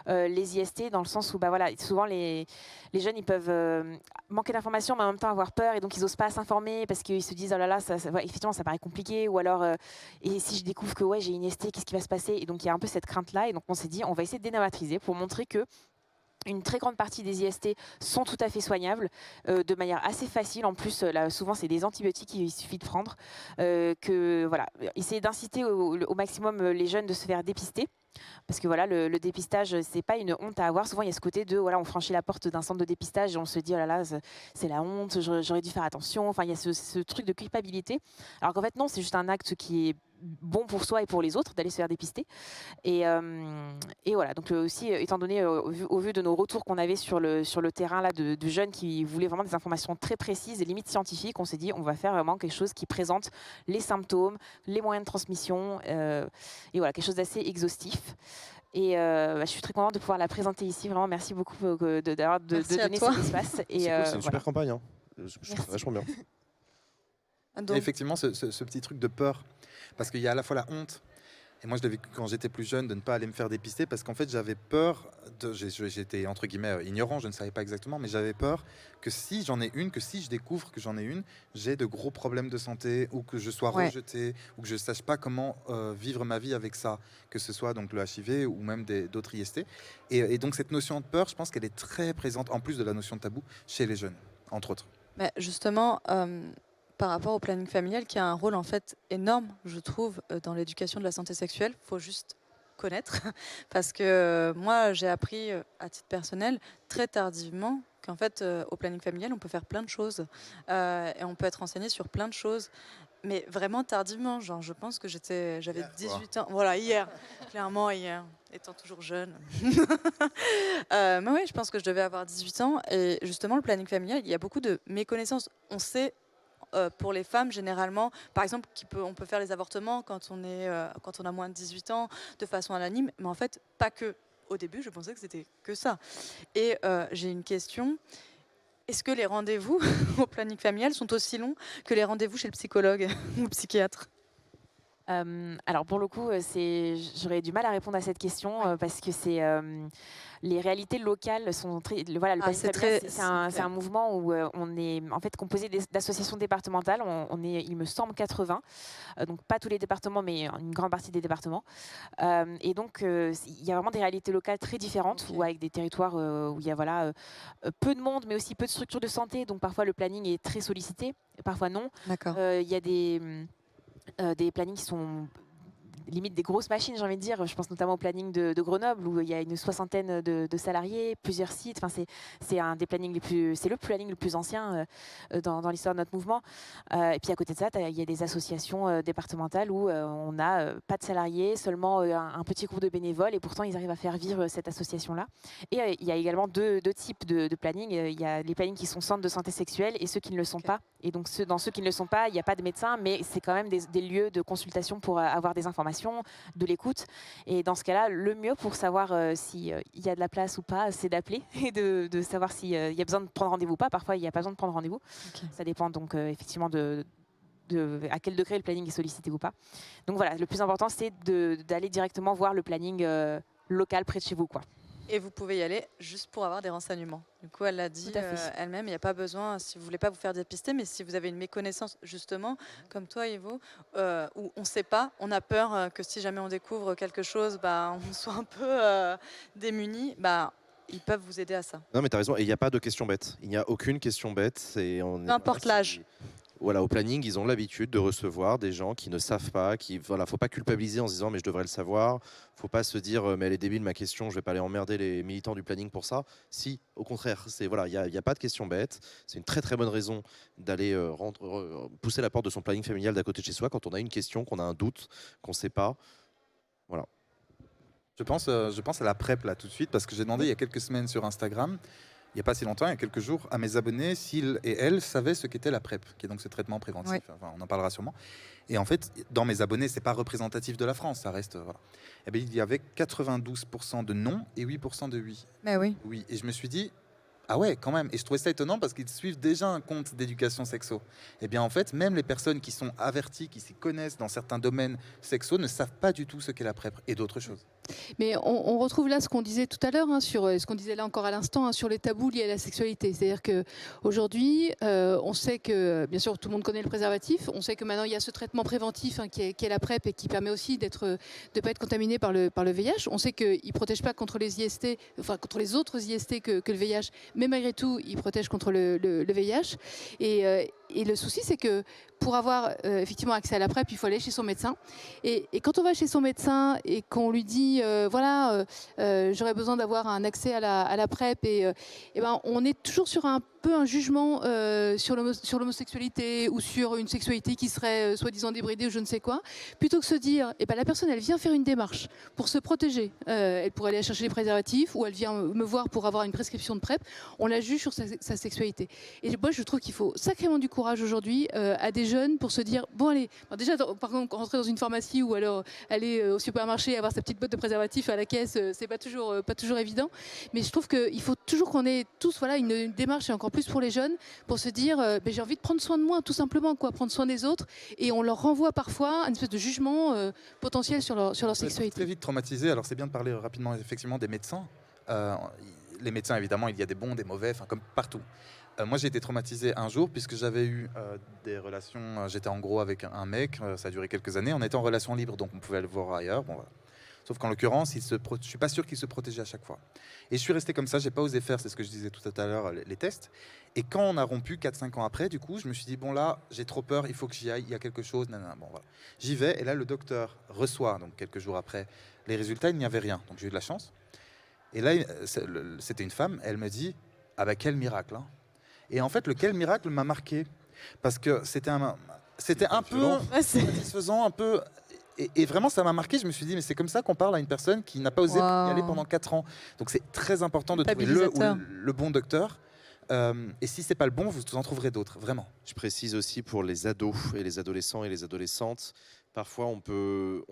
les IST, dans le sens où souvent les jeunes, ils peuvent manquer d'informations, mais en même temps avoir peur, et donc ils n'osent pas s'informer parce qu'ils se disent oh là là, effectivement ça paraît compliqué, ou alors et si je découvre que ouais, j'ai une IST, qu'est-ce qui va se passer? Et donc il y a un peu cette crainte là, et donc on s'est dit on va essayer de dédramatiser pour montrer que une très grande partie des IST sont tout à fait soignables de manière assez facile. En plus, là, souvent, c'est des antibiotiques qu'il suffit de prendre. Essayer d'inciter au maximum les jeunes de se faire dépister. Parce que voilà, le dépistage, c'est pas une honte à avoir. Souvent, il y a ce côté de, voilà, on franchit la porte d'un centre de dépistage et on se dit, oh là là, c'est la honte, j'aurais dû faire attention. Enfin, il y a ce truc de culpabilité. Alors qu'en fait, non, c'est juste un acte qui est bon pour soi et pour les autres d'aller se faire dépister. Et voilà, donc aussi, étant donné, au vu de nos retours qu'on avait sur le terrain là, de jeunes qui voulaient vraiment des informations très précises et limite scientifiques, on s'est dit, on va faire vraiment quelque chose qui présente les symptômes, les moyens de transmission, et voilà, quelque chose d'assez exhaustif. Et je suis très contente de pouvoir la présenter ici. Vraiment, merci beaucoup de donner cet espace. C'est cool, c'est une super campagne. Hein. Je trouve ça vachement bien. Donc... Effectivement, ce petit truc de peur, parce qu'il y a à la fois la honte, et moi je l'ai vécu quand j'étais plus jeune, de ne pas aller me faire dépister, parce qu'en fait j'avais peur, j'étais entre guillemets ignorant, je ne savais pas exactement, mais j'avais peur que si j'en ai une, que si je découvre que j'en ai une, j'ai de gros problèmes de santé, ou que je sois rejeté, ou que je ne sache pas comment vivre ma vie avec ça, que ce soit donc le HIV ou même d'autres IST. Et donc cette notion de peur, je pense qu'elle est très présente, en plus de la notion de tabou, chez les jeunes, entre autres. Mais justement, par rapport au planning familial, qui a un rôle en fait énorme, je trouve, dans l'éducation de la santé sexuelle. Il faut juste connaître, parce que moi, j'ai appris à titre personnel très tardivement qu'en fait, au planning familial, on peut faire plein de choses et on peut être renseigné sur plein de choses. Mais vraiment tardivement, genre je pense que j'avais 18 ans. Voilà, hier, clairement hier, étant toujours jeune. Mais oui, je pense que je devais avoir 18 ans. Et justement, le planning familial, il y a beaucoup de méconnaissances. On sait, pour les femmes, généralement, par exemple, on peut faire les avortements quand on a moins de 18 ans, de façon anonyme. Mais en fait, pas que. Au début, je pensais que c'était que ça. Et j'ai une question. Est-ce que les rendez-vous au planning familial sont aussi longs que les rendez-vous chez le psychologue ou le psychiatre? Alors pour le coup, j'aurais du mal à répondre à cette question parce que les réalités locales sont très. Voilà, le planning familial, c'est un mouvement où on est en fait composé d'associations départementales. On est, il me semble, 80. Donc pas tous les départements, mais une grande partie des départements. Et donc il y a vraiment des réalités locales très différentes, ou avec des territoires où il y a peu de monde, mais aussi peu de structures de santé. Donc parfois le planning est très sollicité, parfois non. D'accord. Il y a des plannings qui sont limite des grosses machines, j'ai envie de dire. Je pense notamment au planning de Grenoble, où il y a une 60aine de salariés, plusieurs sites. Enfin, c'est un des plannings c'est le planning le plus ancien dans l'histoire de notre mouvement. Et puis à côté de ça, il y a des associations départementales où on n'a pas de salariés, seulement un petit groupe de bénévoles, et pourtant ils arrivent à faire vivre cette association-là. Et il y a également deux types de planning. Il y a les plannings qui sont centres de santé sexuelle et ceux qui ne le sont pas. Et donc dans ceux qui ne le sont pas, il n'y a pas de médecin, mais c'est quand même des lieux de consultation pour avoir des informations, de l'écoute. Et dans ce cas-là, le mieux pour savoir s'il y a de la place ou pas, c'est d'appeler et de savoir s'il y a besoin de prendre rendez-vous ou pas. Parfois, il n'y a pas besoin de prendre rendez-vous. Okay. Ça dépend donc effectivement à quel degré le planning est sollicité ou pas. Donc voilà, le plus important, c'est d'aller directement voir le planning local près de chez vous, quoi. Et vous pouvez y aller juste pour avoir des renseignements. Du coup, elle l'a dit elle-même, il n'y a pas besoin, si vous ne voulez pas vous faire dépister, mais si vous avez une méconnaissance, justement, comme toi, Ivo, où on ne sait pas, on a peur que si jamais on découvre quelque chose, on soit un peu démunis, ils peuvent vous aider à ça. Non, mais tu as raison, et il n'y a pas de question bête. Il n'y a aucune question bête. Peu importe l'âge. voilà, au planning, ils ont l'habitude de recevoir des gens qui ne savent pas, faut pas culpabiliser en se disant mais je devrais le savoir, faut pas se dire mais elle est débile ma question, je vais pas aller emmerder les militants du planning pour ça. Si, au contraire, il y a pas de question bête, c'est une très très bonne raison d'aller pousser la porte de son planning familial d'à côté de chez soi quand on a une question, qu'on a un doute, qu'on sait pas. Voilà. Je pense à la PrEP là tout de suite parce que j'ai demandé il y a quelques semaines sur Instagram, il n'y a pas si longtemps, il y a quelques jours, à mes abonnés s'ils et elles savaient ce qu'était la PrEP, qui est donc ce traitement préventif. Ouais. Enfin, on en parlera sûrement. Et en fait, dans mes abonnés, c'est pas représentatif de la France, ça reste. Voilà. Et bien, il y avait 92% de non et 8% de oui. Mais oui. Oui. Et je me suis dit, ah ouais, quand même. Et je trouvais ça étonnant parce qu'ils suivent déjà un compte d'éducation sexo. Et bien, en fait, même les personnes qui sont averties, qui s'y connaissent dans certains domaines sexo, ne savent pas du tout ce qu'est la PrEP et d'autres choses. Mais on retrouve là ce qu'on disait tout à l'heure, sur ce qu'on disait là encore à l'instant, sur les tabous liés à la sexualité. C'est-à-dire qu'aujourd'hui, on sait que, bien sûr, tout le monde connaît le préservatif. On sait que maintenant, il y a ce traitement préventif qui est la PrEP et qui permet aussi de ne pas être contaminé par le VIH. On sait qu'il ne protège pas contre les IST, enfin contre les autres IST que le VIH, mais malgré tout, il protège contre le VIH. Et le souci, c'est que pour avoir effectivement accès à la PrEP, il faut aller chez son médecin. Et quand on va chez son médecin et qu'on lui dit j'aurais besoin d'avoir un accès à la PrEP, et ben, on est toujours sur un peu un jugement sur l'homosexualité ou sur une sexualité qui serait soi-disant débridée ou je ne sais quoi, plutôt que se dire la personne elle vient faire une démarche pour se protéger, elle pourrait aller chercher les préservatifs ou elle vient me voir pour avoir une prescription de PrEP, on la juge sur sa sexualité. Et moi je trouve qu'il faut sacrément du courage aujourd'hui à des jeunes pour se dire bon allez, déjà par contre rentrer dans une pharmacie ou alors aller au supermarché et avoir sa petite boîte de préservatifs à la caisse, c'est pas toujours évident, mais je trouve qu'il faut toujours qu'on ait tous une démarche, et encore plus pour les jeunes, pour se dire j'ai envie de prendre soin de moi, tout simplement, prendre soin des autres, et on leur renvoie parfois une espèce de jugement potentiel sur leur sexualité. Très vite traumatisé. Alors c'est bien de parler rapidement effectivement des médecins. Les médecins, évidemment, il y a des bons, des mauvais, comme partout. Moi, j'ai été traumatisé un jour puisque j'avais eu des relations. J'étais en gros avec un mec, ça a duré quelques années. On était en relation libre, donc on pouvait le voir ailleurs. Bon, voilà. Sauf qu'en l'occurrence, je ne suis pas sûr qu'il se protégeait à chaque fois. Et je suis resté comme ça, je n'ai pas osé faire, c'est ce que je disais tout à l'heure, les tests. Et quand on a rompu 4-5 ans après, du coup, je me suis dit, bon là, j'ai trop peur, il faut que j'y aille, il y a quelque chose. Nanana. Bon, voilà. J'y vais, et là, le docteur reçoit, donc quelques jours après, les résultats, il n'y avait rien. Donc j'ai eu de la chance. Et là, c'était une femme, elle me dit, ah bah quel miracle. Hein. Et en fait, quel miracle m'a marqué. Parce que c'était un peu satisfaisant, un peu... Et vraiment, ça m'a marqué. Je me suis dit, mais c'est comme ça qu'on parle à une personne qui n'a pas osé y aller pendant 4 ans. Donc, c'est très important de trouver le bon docteur. Et si c'est pas le bon, vous en trouverez d'autres, vraiment. Je précise aussi pour les ados et les adolescents et les adolescentes, parfois on peut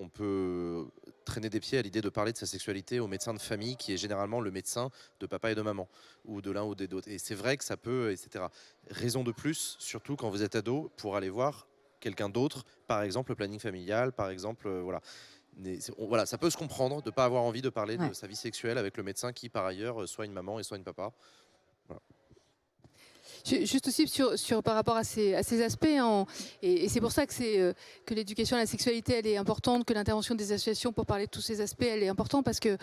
traîner des pieds à l'idée de parler de sa sexualité au médecin de famille, qui est généralement le médecin de papa et de maman, ou de l'un ou des autres. Et c'est vrai que ça peut, etc. Raison de plus, surtout quand vous êtes ado, pour aller voir quelqu'un d'autre, par exemple le planning familial, par exemple, voilà, ça peut se comprendre de ne pas avoir envie de parler de sa vie sexuelle avec le médecin qui, par ailleurs, soit une maman et soit une papa. Voilà. Juste aussi par rapport à ces aspects, et c'est pour ça que l'éducation à la sexualité elle est importante, que l'intervention des associations pour parler de tous ces aspects elle est importante, parce que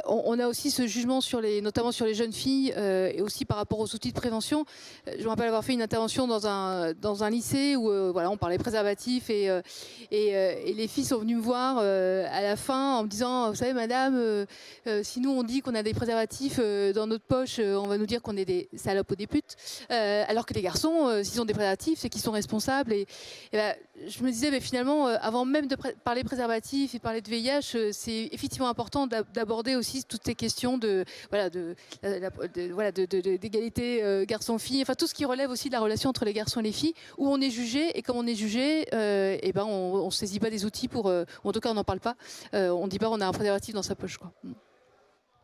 on a aussi ce jugement notamment sur les jeunes filles, et aussi par rapport aux outils de prévention. Je me rappelle avoir fait une intervention dans un lycée où on parlait préservatifs, et les filles sont venues me voir à la fin en me disant, vous savez madame, si nous on dit qu'on a des préservatifs dans notre poche, on va nous dire qu'on est des salopes ou des putes. Alors que les garçons, s'ils ont des préservatifs, c'est qu'ils sont responsables. Et je me disais, mais finalement, avant même de parler préservatifs et parler de VIH, c'est effectivement important d'aborder aussi toutes ces questions d'égalité garçon-fille, enfin tout ce qui relève aussi de la relation entre les garçons et les filles, où on est jugé, et comme on est jugé, on ne saisit pas des outils pour, ou en tout cas on n'en parle pas, on ne dit pas on a un préservatif dans sa poche, quoi.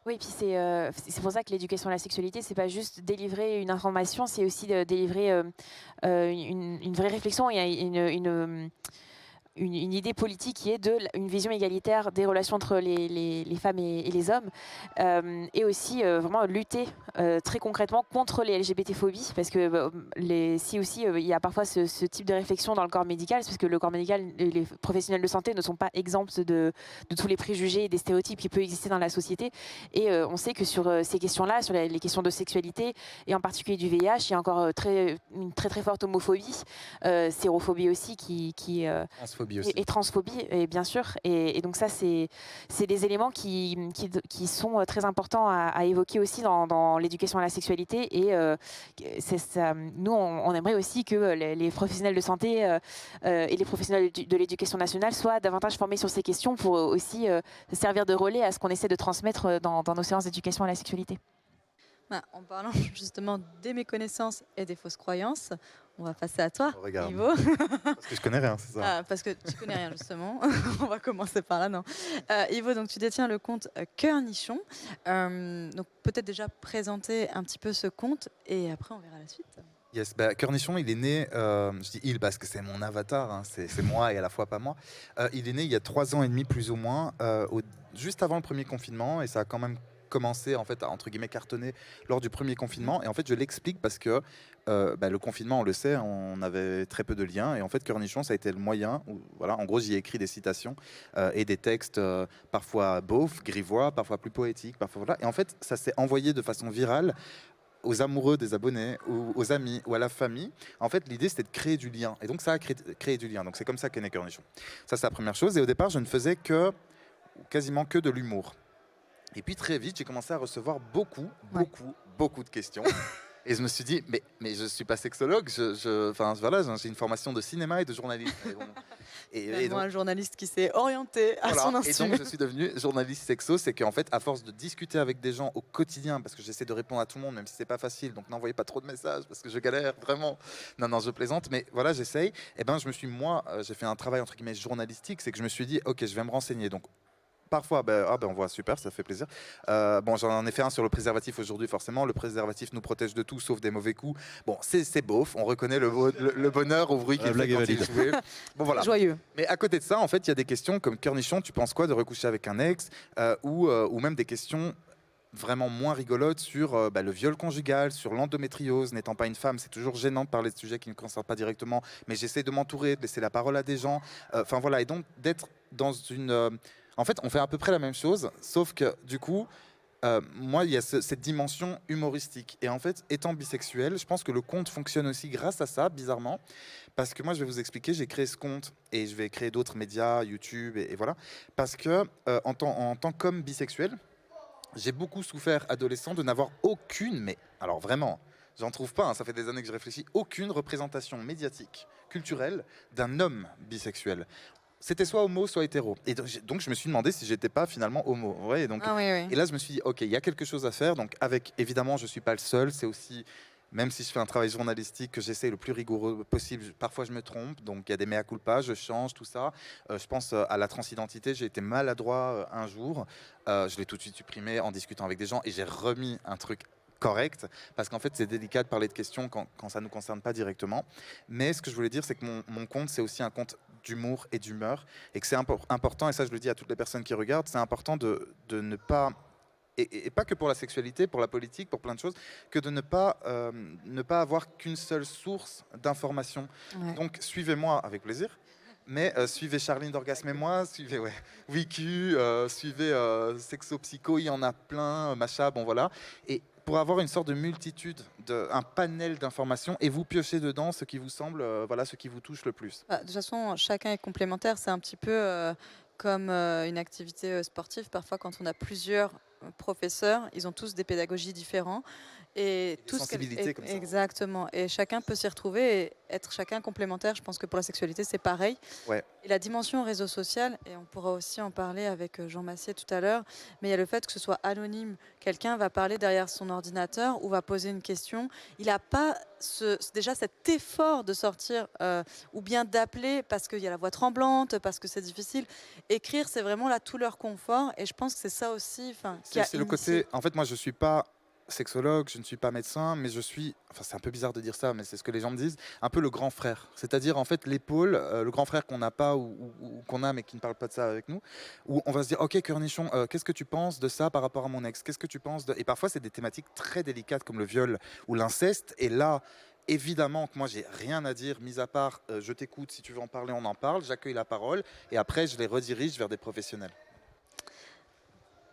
Oui, et puis c'est pour ça que l'éducation à la sexualité, c'est pas juste délivrer une information, c'est aussi de délivrer une vraie réflexion et une idée politique qui est une vision égalitaire des relations entre les femmes et les hommes, et aussi vraiment lutter très concrètement contre les LGBT-phobies, parce que si aussi il y a parfois ce type de réflexion dans le corps médical, c'est parce que le corps médical et les professionnels de santé ne sont pas exempts de tous les préjugés et des stéréotypes qui peuvent exister dans la société, et on sait que sur ces questions-là, sur les questions de sexualité, et en particulier du VIH, il y a encore une très très forte homophobie, sérophobie aussi, Transphobie aussi. et transphobie, et bien sûr. Et donc ça, c'est des éléments qui sont très importants à évoquer aussi dans l'éducation à la sexualité. Et nous, on aimerait aussi que les professionnels de santé et les professionnels de l'éducation nationale soient davantage formés sur ces questions pour aussi servir de relais à ce qu'on essaie de transmettre dans nos séances d'éducation à la sexualité. En parlant justement des méconnaissances et des fausses croyances, on va passer à toi, Regarde. Ivo. Parce que je connais rien, c'est ça. Parce que tu connais rien justement. On va commencer par là, non. Ivo, donc tu détiens le compte Cœur Nichon. Donc peut-être déjà présenter un petit peu ce compte et après on verra la suite. Yes, Cœur Nichon, il est né, je dis il parce que c'est mon avatar, hein, c'est moi et à la fois pas moi. Il est né il y a 3 ans et demi plus ou moins, juste avant le premier confinement, et ça a quand même commencé en fait à entre guillemets cartonner lors du premier confinement. Et en fait je l'explique parce que le confinement, on le sait, on avait très peu de liens, et en fait Cœur Nichon, ça a été le moyen où, voilà, en gros j'y ai écrit des citations et des textes parfois beaufs, grivois, parfois plus poétiques, parfois voilà. Et en fait ça s'est envoyé de façon virale aux amoureux des abonnés, ou aux amis, ou à la famille. En fait, l'idée, c'était de créer du lien. Et donc, ça a créé du lien. Donc, c'est comme ça qu'est né Cœur Nichon. Ça, c'est la première chose. Et au départ, je ne faisais quasiment que de l'humour. Et puis, très vite, j'ai commencé à recevoir beaucoup de questions. Et je me suis dit, mais je ne suis pas sexologue. Enfin, voilà, j'ai une formation de cinéma et de journalisme. Et donc, un journaliste qui s'est orienté à son insu. Et donc je suis devenu journaliste sexo. C'est qu'en fait, à force de discuter avec des gens au quotidien, parce que j'essaie de répondre à tout le monde, même si c'est pas facile, donc n'envoyez pas trop de messages parce que je galère vraiment. Non, je plaisante, mais voilà, j'essaye. Et ben, j'ai fait un travail entre guillemets journalistique, c'est que je me suis dit, ok, je vais me renseigner. Donc parfois, on voit, super, ça fait plaisir. J'en ai fait un sur le préservatif aujourd'hui, forcément. Le préservatif nous protège de tout, sauf des mauvais coups. Bon, c'est beauf, on reconnaît le bonheur au bruit qu'il fait quand il jouait. Bon, voilà. Joyeux. Mais à côté de ça, en fait, il y a des questions comme Cœur Nichon, tu penses quoi de recoucher avec un ex, ou même des questions vraiment moins rigolotes sur le viol conjugal, sur l'endométriose. N'étant pas une femme, c'est toujours gênant de parler de sujets qui ne concernent pas directement, mais j'essaie de m'entourer, de laisser la parole à des gens. Enfin voilà, et donc d'être dans une... En fait, on fait à peu près la même chose, sauf que du coup, moi, il y a cette dimension humoristique. Et en fait, étant bisexuel, je pense que le compte fonctionne aussi grâce à ça, bizarrement. Parce que moi, je vais vous expliquer, j'ai créé ce compte et je vais créer d'autres médias, YouTube, et voilà. Parce que en tant qu'homme bisexuel, j'ai beaucoup souffert, adolescent, de n'avoir aucune, mais alors vraiment, j'en trouve pas, hein, ça fait des années que je réfléchis, aucune représentation médiatique, culturelle d'un homme bisexuel. C'était soit homo, soit hétéro. Et donc, je me suis demandé si j'étais pas finalement homo. Ouais, et, donc, et là, je me suis dit, ok, il y a quelque chose à faire. Donc, évidemment, je suis pas le seul. C'est aussi, même si je fais un travail journalistique, que j'essaie le plus rigoureux possible. Parfois, je me trompe. Donc, il y a des mea culpa, je change, tout ça. Je pense à la transidentité. J'ai été maladroit un jour. Je l'ai tout de suite supprimé en discutant avec des gens. Et j'ai remis un truc correct, parce qu'en fait c'est délicat de parler de questions quand ça ne nous concerne pas directement. Mais ce que je voulais dire, c'est que mon compte, c'est aussi un compte d'humour et d'humeur, et que c'est important, et ça je le dis à toutes les personnes qui regardent, c'est important de ne pas, et pas que pour la sexualité, pour la politique, pour plein de choses, que de ne pas avoir qu'une seule source d'information. Ouais. Donc suivez-moi avec plaisir. Mais suivez Charline d'Orgasme et moi, suivez Wiki, suivez Sexo Psycho, il y en a plein, Macha, bon voilà. Et pour avoir une sorte de multitude, un panel d'informations, et vous piochez dedans ce qui vous semble, ce qui vous touche le plus. De toute façon, chacun est complémentaire. C'est un petit peu comme une activité sportive. Parfois, quand on a plusieurs professeurs, ils ont tous des pédagogies différentes. Et tous sensibilités comme ça. Exactement. Et chacun peut s'y retrouver et être chacun complémentaire. Je pense que pour la sexualité, c'est pareil. Ouais. Et la dimension réseau social, et on pourra aussi en parler avec Jean Massier tout à l'heure, mais il y a le fait que ce soit anonyme. Quelqu'un va parler derrière son ordinateur ou va poser une question. Il n'a pas déjà cet effort de sortir ou bien d'appeler parce qu'il y a la voix tremblante, parce que c'est difficile. Écrire, c'est vraiment là tout leur confort. Et je pense que c'est ça aussi. C'est le côté... En fait, moi, je ne suis pas sexologue, je ne suis pas médecin, mais je suis, enfin c'est un peu bizarre de dire ça, mais c'est ce que les gens me disent, un peu le grand frère. C'est-à-dire en fait l'épaule, le grand frère qu'on n'a pas ou qu'on a mais qui ne parle pas de ça avec nous, où on va se dire, ok Cornichon, qu'est-ce que tu penses de ça par rapport à mon ex? Qu'est-ce que tu penses de... Et parfois c'est des thématiques très délicates comme le viol ou l'inceste, et là... Évidemment que moi j'ai rien à dire, mis à part je t'écoute, si tu veux en parler, on en parle, j'accueille la parole et après je les redirige vers des professionnels.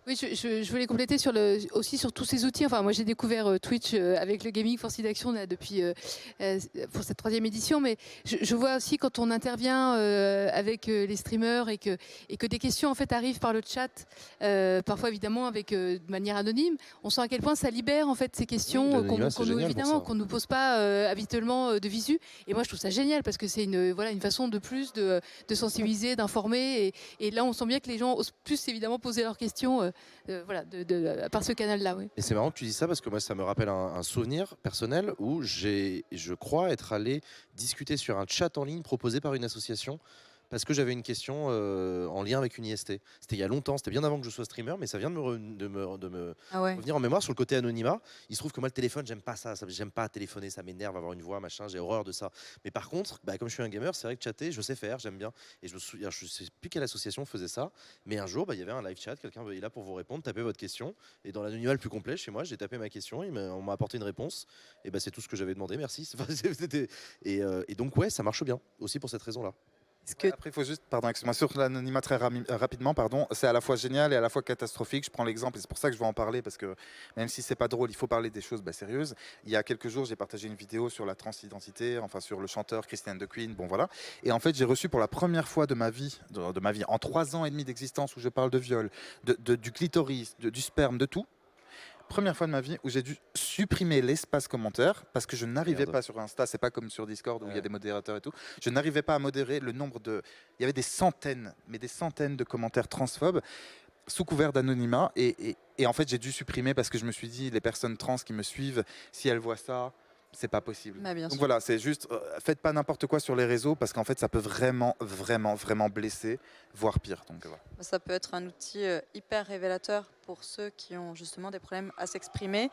Oui, je voulais compléter aussi sur tous ces outils. Enfin, moi, j'ai découvert Twitch avec le Gaming Force d'Action depuis pour cette 3e édition, mais je vois aussi quand on intervient avec les streamers et que des questions en fait arrivent par le chat, parfois évidemment de manière anonyme, on sent à quel point ça libère en fait ces questions qu'on nous pose pas habituellement de visu. Et moi, je trouve ça génial parce que c'est une façon de plus de sensibiliser, d'informer. Et là, on sent bien que les gens osent plus évidemment poser leurs questions. Par ce canal-là. Oui. Et c'est marrant que tu dis ça parce que moi, ça me rappelle un souvenir personnel où je crois être allé discuter sur un chat en ligne proposé par une association parce que j'avais une question en lien avec une IST. C'était il y a longtemps, c'était bien avant que je sois streamer, mais ça vient de me revenir en mémoire sur le côté anonymat. Il se trouve que moi, le téléphone, j'aime pas ça. J'aime pas téléphoner, ça m'énerve, avoir une voix, machin, j'ai horreur de ça. Mais par contre, comme je suis un gamer, c'est vrai que chatter, je sais faire, j'aime bien. Et je me souviens, je sais plus quelle association faisait ça, mais un jour, il y avait un live chat, quelqu'un est là pour vous répondre, tapez votre question. Et dans l'anonymat le plus complet, chez moi, j'ai tapé ma question, on m'a apporté une réponse. Et c'est tout ce que j'avais demandé, merci. Et donc, ouais, ça marche bien, aussi pour cette raison-là. Après, il faut juste, excuse-moi, sur l'anonymat très rapidement, c'est à la fois génial et à la fois catastrophique. Je prends l'exemple et c'est pour ça que je veux en parler parce que même si c'est pas drôle, il faut parler des choses sérieuses. Il y a quelques jours, j'ai partagé une vidéo sur la transidentité, enfin sur le chanteur Christian de Queen, bon voilà. Et en fait, j'ai reçu pour la première fois de ma vie, en 3 ans et demi d'existence où je parle de viol, du clitoris, du sperme, de tout. Première fois de ma vie où j'ai dû supprimer l'espace commentaire parce que je n'arrivais pas sur Insta, c'est pas comme sur Discord où il y a des modérateurs et tout, je n'arrivais pas à modérer le nombre de... Il y avait des centaines de commentaires transphobes sous couvert d'anonymat et en fait j'ai dû supprimer parce que je me suis dit les personnes trans qui me suivent, si elles voient ça, c'est pas possible. Donc voilà, c'est juste, faites pas n'importe quoi sur les réseaux parce qu'en fait ça peut vraiment blesser, voire pire. Donc, voilà. Ça peut être un outil hyper révélateur pour ceux qui ont justement des problèmes à s'exprimer,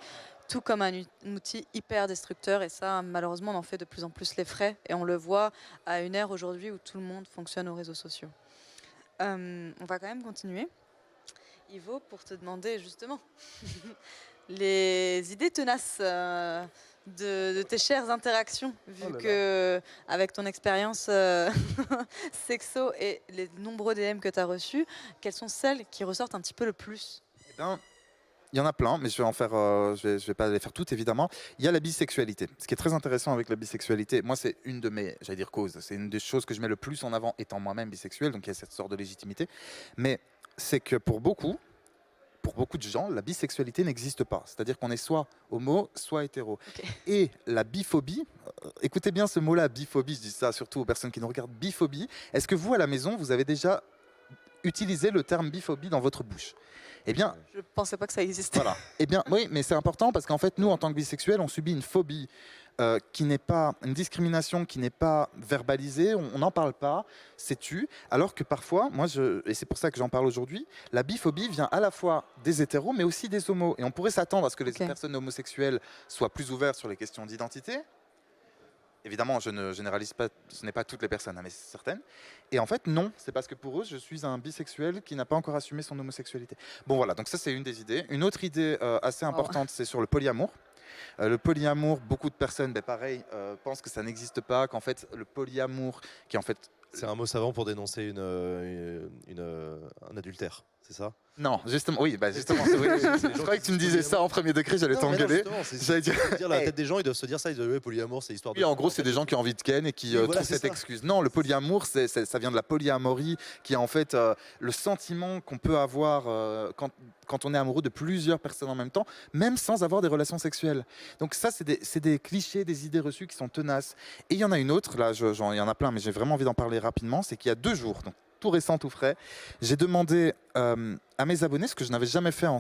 tout comme un outil hyper destructeur. Et ça, malheureusement, on en fait de plus en plus les frais. Et on le voit à une ère aujourd'hui où tout le monde fonctionne aux réseaux sociaux. On va quand même continuer. Ivo, pour te demander justement les idées tenaces de tes chères interactions, vu que avec ton expérience sexo et les nombreux DM que tu as reçus, quelles sont celles qui ressortent un petit peu le plus? Il y en a plein, mais je vais pas les faire toutes évidemment. Il y a la bisexualité. Ce qui est très intéressant avec la bisexualité, moi c'est une de mes, causes, c'est une des choses que je mets le plus en avant étant moi-même bisexuel, donc il y a cette sorte de légitimité. Mais c'est que pour beaucoup de gens, la bisexualité n'existe pas. C'est-à-dire qu'on est soit homo, soit hétéro. Okay. Et la biphobie, écoutez bien ce mot-là, biphobie, je dis ça surtout aux personnes qui nous regardent, biphobie. Est-ce que vous, à la maison, vous avez déjà utilisé le terme biphobie dans votre bouche? Eh bien, je ne pensais pas que ça existait. Voilà. Eh bien, oui, mais c'est important parce qu'en fait, nous, en tant que bisexuels, on subit une phobie qui n'est pas une discrimination qui n'est pas verbalisée, on n'en parle pas, c'est tu. Alors que parfois, et c'est pour ça que j'en parle aujourd'hui, la biphobie vient à la fois des hétéros, mais aussi des homos. Et on pourrait s'attendre à ce que les personnes homosexuelles soient plus ouvertes sur les questions d'identité. Évidemment, je ne généralise pas, ce n'est pas toutes les personnes, mais certaines. Et en fait, non, c'est parce que pour eux, je suis un bisexuel qui n'a pas encore assumé son homosexualité. Bon, voilà, donc ça, c'est une des idées. Une autre idée assez importante, c'est sur le polyamour. Le polyamour, beaucoup de personnes, pareil, pensent que ça n'existe pas, qu'en fait, le polyamour, qui en fait... C'est un mot savant pour dénoncer un adultère, c'est ça? Non, justement, oui, justement. Je croyais que tu me disais ça en premier degré, j'allais t'engueuler. J'allais dire la tête des gens, ils doivent se dire ça, ils disent polyamour, c'est histoire de... Oui, en gros, c'est des gens qui ont envie de ken et qui trouvent cette excuse. Non, le polyamour, ça vient de la polyamorie, qui est en fait le sentiment qu'on peut avoir quand on est amoureux de plusieurs personnes en même temps, même sans avoir des relations sexuelles. Donc ça, c'est des clichés, des idées reçues qui sont tenaces. Et il y en a une autre, là, il y en a plein, mais j'ai vraiment envie d'en parler rapidement, c'est qu'il y a 2 jours, donc tout récent, tout frais, j'ai demandé à mes abonnés, ce que je n'avais jamais fait en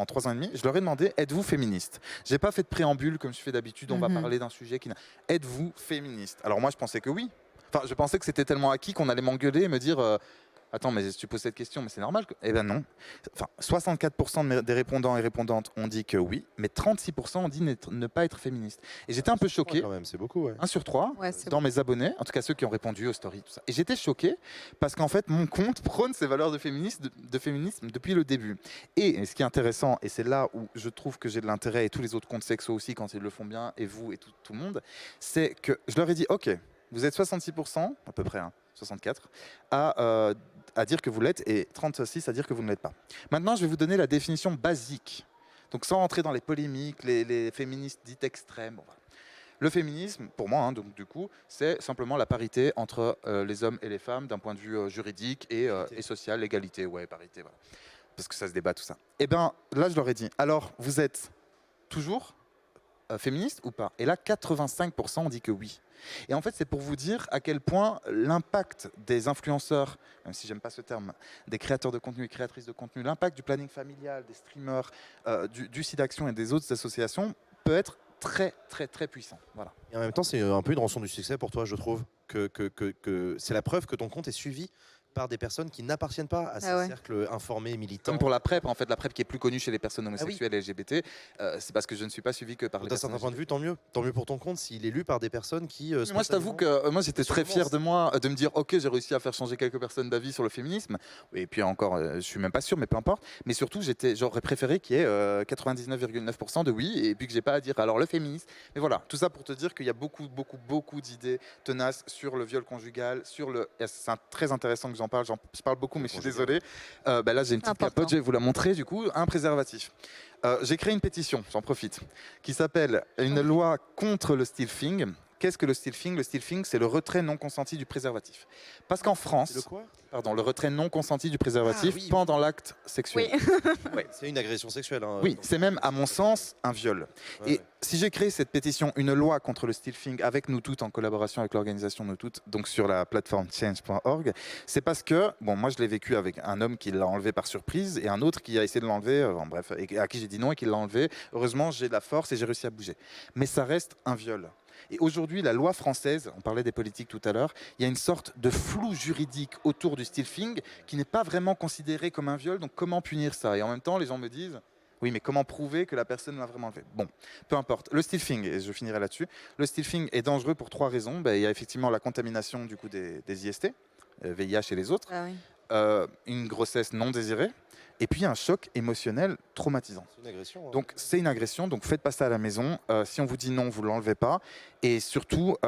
3 ans et demi, je leur ai demandé, êtes-vous féministe? J'ai pas fait de préambule comme je fais d'habitude, on va parler d'un sujet qui n'a... Êtes-vous féministe? Alors moi, je pensais que oui. Enfin, je pensais que c'était tellement acquis qu'on allait m'engueuler et me dire... attends, mais tu poses cette question, mais c'est normal que... Eh ben non. Enfin, 64% des répondants et répondantes ont dit que oui, mais 36% ont dit ne pas être féministe. Et j'étais un peu choqué. Quand même, c'est beaucoup, ouais. 1 sur 3 Ouais, c'est dans mes abonnés, en tout cas ceux qui ont répondu aux stories, tout ça. Et j'étais choqué parce qu'en fait, mon compte prône ces valeurs de féminisme depuis le début. Et ce qui est intéressant, et c'est là où je trouve que j'ai de l'intérêt, et tous les autres comptes sexo aussi quand ils le font bien, et vous et tout le monde, c'est que je leur ai dit, ok, vous êtes 66%, à peu près, hein, 64, à dire que vous l'êtes, et 36 à dire que vous ne l'êtes pas. Maintenant, je vais vous donner la définition basique. Donc sans rentrer dans les polémiques, les féministes dites extrêmes, bon, voilà. Le féminisme, pour moi, hein, donc, du coup, c'est simplement la parité entre les hommes et les femmes d'un point de vue juridique et social, l'égalité, ouais, parité, voilà. Parce que ça se débat tout ça. Et bien là, je leur ai dit, alors vous êtes toujours féministe ou pas? Et là, 85% ont dit que oui. Et en fait, c'est pour vous dire à quel point l'impact des influenceurs, même si j'aime pas ce terme, des créateurs de contenu et créatrices de contenu, l'impact du planning familial, des streamers, du site Action et des autres associations peut être très, très, très puissant. Voilà. Et en même temps, c'est un peu une rançon du succès pour toi, je trouve. Que c'est la preuve que ton compte est suivi par des personnes qui n'appartiennent pas à ces cercles informés, militants. Comme pour la PrEP, en fait, la PrEP qui est plus connue chez les personnes homosexuelles et LGBT, c'est parce que je ne suis pas suivi que par les personnes. D'un certain point de vue, tant mieux. Tant mieux pour ton compte s'il est lu par des personnes qui... moi, je t'avoue que moi, j'étais très fier de moi, de me dire, ok, j'ai réussi à faire changer quelques personnes d'avis sur le féminisme. Et puis encore, je suis même pas sûr, mais peu importe. Mais surtout, j'aurais préféré qu'il y ait 99,9% de oui, et puis que j'ai pas à dire, alors le féminisme. Mais voilà, tout ça pour te dire qu'il y a beaucoup d'idées tenaces sur le viol conjugal, sur le... C'est très intéressant que j'en parle, je parle beaucoup, mais je suis désolé. Là, j'ai une petite capote, je vais vous la montrer, du coup, un préservatif. J'ai créé une pétition, j'en profite, qui s'appelle « Une loi contre le stilfing ». Qu'est-ce que le stilfing? Le stilfing, c'est le retrait non consenti du préservatif. Parce qu'en France, le retrait non consenti du préservatif pendant l'acte sexuel. Oui. C'est une agression sexuelle. Hein, oui, c'est même, à mon sens, un viol. Et si j'ai créé cette pétition, une loi contre le stilfing, avec Nous Toutes, en collaboration avec l'organisation Nous Toutes, donc sur la plateforme change.org, c'est parce que, bon, moi je l'ai vécu avec un homme qui l'a enlevé par surprise et un autre qui a essayé de l'enlever, bref, et à qui j'ai dit non et qui l'a enlevé. Heureusement, j'ai de la force et j'ai réussi à bouger. Mais ça reste un viol. Et aujourd'hui, la loi française, on parlait des politiques tout à l'heure, il y a une sorte de flou juridique autour du stilfing qui n'est pas vraiment considéré comme un viol, donc comment punir ça? Et en même temps, les gens me disent, oui, mais comment prouver que la personne l'a vraiment fait? Bon, peu importe. Le stilfing, et je finirai là-dessus, le stilfing est dangereux pour 3 raisons. Il y a effectivement la contamination du coup, des IST, VIH et les autres, une grossesse non désirée, et puis un choc émotionnel traumatisant. C'est une agression. Hein. Donc c'est une agression, donc faites pas ça à la maison. Si on vous dit non, vous ne l'enlevez pas. Et surtout,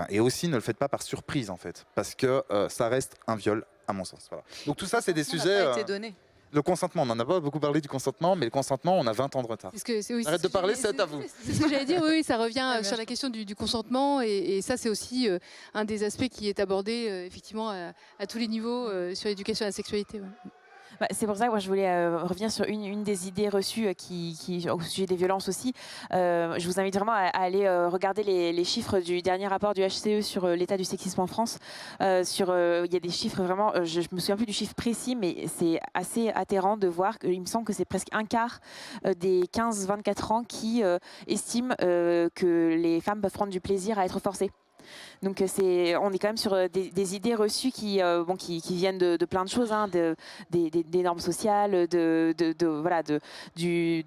et aussi ne le faites pas par surprise en fait, parce que ça reste un viol à mon sens. Voilà. Donc tout ça, c'est des sujets... Ça n'a pas été donné. Le consentement, on n'en a pas beaucoup parlé du consentement, mais le consentement, on a 20 ans de retard. Arrête de parler, c'est à vous. C'est ce que j'allais dire, oui, ça revient sur la question du consentement, et ça c'est aussi un des aspects qui est abordé effectivement à tous les niveaux sur l'éducation à la sexualité. Ouais. C'est pour ça que moi, je voulais revenir sur une des idées reçues au sujet des violences aussi. Je vous invite vraiment à aller regarder les chiffres du dernier rapport du HCE sur l'état du sexisme en France. Il y a des chiffres vraiment, je me souviens plus du chiffre précis, mais c'est assez atterrant de voir qu'il me semble que c'est presque un quart des 15-24 ans qui estiment que les femmes peuvent prendre du plaisir à être forcées. Donc on est quand même sur des idées reçues qui viennent de plein de choses, hein, des normes sociales, de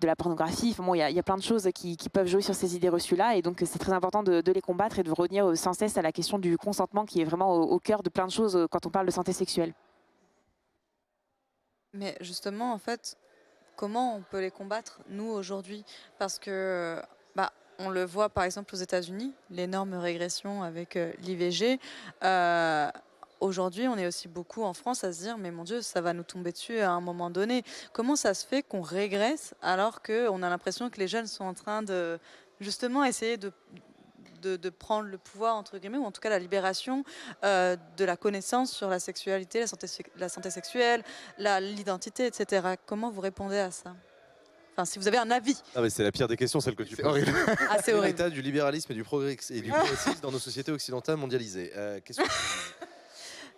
la pornographie. Enfin, il y a plein de choses qui peuvent jouer sur ces idées reçues-là, et donc c'est très important de les combattre et de revenir sans cesse à la question du consentement qui est vraiment au cœur de plein de choses quand on parle de santé sexuelle. Mais justement, en fait, comment on peut les combattre, nous, aujourd'hui? Parce que... on le voit par exemple aux États-Unis, l'énorme régression avec l'IVG. Aujourd'hui, on est aussi beaucoup en France à se dire mais mon Dieu, ça va nous tomber dessus à un moment donné. Comment ça se fait qu'on régresse alors qu'on a l'impression que les jeunes sont en train de justement essayer de prendre le pouvoir, entre guillemets, ou en tout cas la libération de la connaissance sur la sexualité, la santé sexuelle, l'identité, etc. Comment vous répondez à ça? Enfin, si vous avez un avis. Ah mais c'est la pire des questions, celle que tu poses. C'est horrible. L'état du libéralisme et du progressisme dans nos sociétés occidentales mondialisées.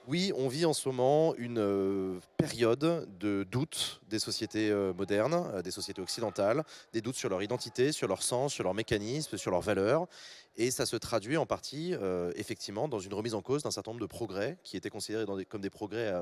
Oui, on vit en ce moment une période de doute des sociétés modernes, des sociétés occidentales, des doutes sur leur identité, sur leur sens, sur leurs mécanismes, sur leurs valeurs. Et ça se traduit en partie, effectivement, dans une remise en cause d'un certain nombre de progrès qui étaient considérés comme des progrès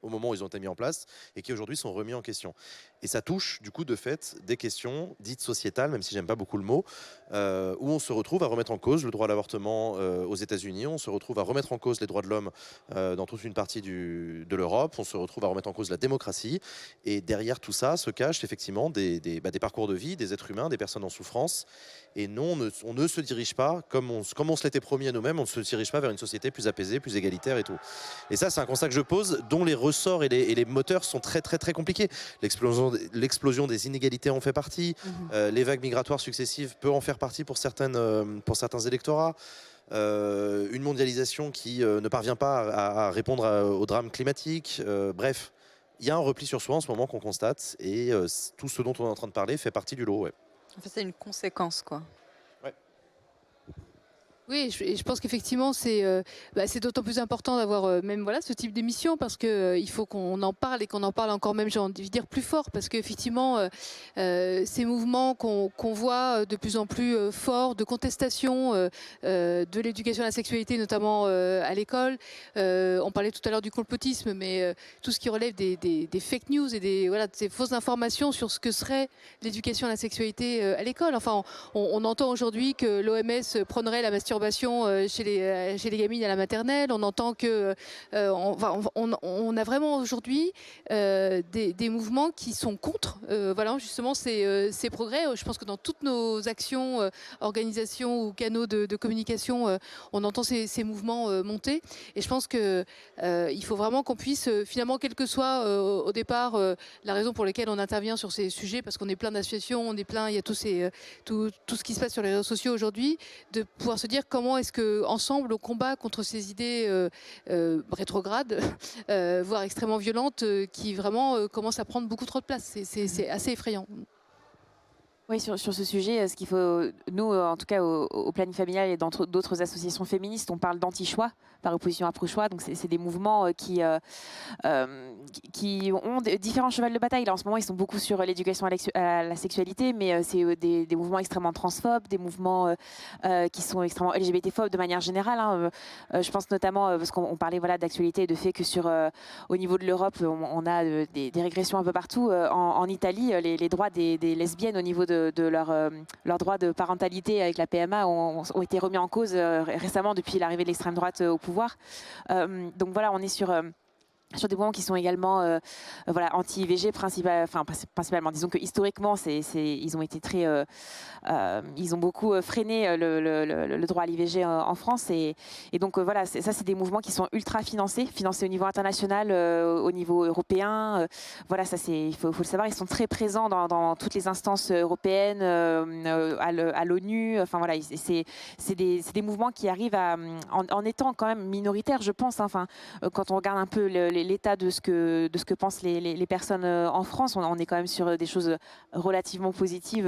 au moment où ils ont été mis en place et qui aujourd'hui sont remis en question. Et ça touche, du coup, de fait, des questions dites sociétales, même si j'aime pas beaucoup le mot, où on se retrouve à remettre en cause le droit à l'avortement aux États-Unis, on se retrouve à remettre en cause les droits de l'homme dans toute une partie de l'Europe, on se retrouve à remettre en cause la démocratie. Et derrière tout ça se cachent effectivement des parcours de vie, des êtres humains, des personnes en souffrance. Et non, on ne se dirige pas, comme on se l'était promis à nous-mêmes, on ne se dirige pas vers une société plus apaisée, plus égalitaire et tout. Et ça, c'est un constat que je pose, dont les ressorts et les moteurs sont très, très, très compliqués. L'explosion des inégalités en fait partie. Les vagues migratoires successives peuvent en faire partie pour certains électorats. Une mondialisation qui ne parvient pas à répondre au drame climatique. Bref, il y a un repli sur soi en ce moment qu'on constate. Et tout ce dont on est en train de parler fait partie du lot. Ouais. En fait, c'est une conséquence, quoi. Oui, je pense qu'effectivement, c'est d'autant plus important d'avoir même ce type d'émission parce qu'il faut qu'on en parle et qu'on en parle encore même, j'ai envie de dire, plus fort parce qu'effectivement, ces mouvements qu'on voit de plus en plus forts de contestation de l'éducation à la sexualité, notamment à l'école. On parlait tout à l'heure du complotisme, mais tout ce qui relève des fake news et des fausses informations sur ce que serait l'éducation à la sexualité à l'école. Enfin, on entend aujourd'hui que l'OMS prônerait la masturbation chez les gamines à la maternelle. On entend que on a vraiment aujourd'hui des mouvements qui sont contre justement ces progrès. Je pense que dans toutes nos actions, organisations ou canaux de communication, on entend ces mouvements monter. Et je pense que il faut vraiment qu'on puisse finalement, quelle que soit au départ la raison pour laquelle on intervient sur ces sujets, parce qu'on est plein d'associations, il y a tout ce qui se passe sur les réseaux sociaux aujourd'hui, de pouvoir se dire comment est-ce qu'ensemble on combat contre ces idées rétrogrades, voire extrêmement violentes, qui vraiment commencent à prendre beaucoup trop de place. C'est assez effrayant. Oui, sur ce sujet, ce qu'il faut, nous, en tout cas au Planning Familial et dans d'autres associations féministes, on parle d'anti-choix par opposition à pro-choix. Donc c'est des mouvements qui ont différents chevals de bataille. Là, en ce moment, ils sont beaucoup sur l'éducation à la sexualité, mais c'est des mouvements extrêmement transphobes, des mouvements qui sont extrêmement LGBT-phobes de manière générale. Je pense notamment, parce qu'on parlait d'actualité et de fait que au niveau de l'Europe, on a des régressions un peu partout. En Italie, les droits des lesbiennes au niveau de leur droit de parentalité avec la PMA ont été remis en cause récemment depuis l'arrivée de l'extrême droite au pouvoir. Donc voilà, on est sur des mouvements qui sont également anti-IVG principalement. Disons que historiquement, ils ont été ils ont beaucoup freiné le droit à l'IVG en France. Et donc voilà, ça c'est des mouvements qui sont ultra financés au niveau international, au niveau européen. Ça il faut le savoir, ils sont très présents dans toutes les instances européennes, à l'ONU. Enfin voilà, c'est des mouvements qui arrivent en étant quand même minoritaires, je pense. Quand on regarde un peu l'état de ce que pensent les personnes en France, on est quand même sur des choses relativement positives.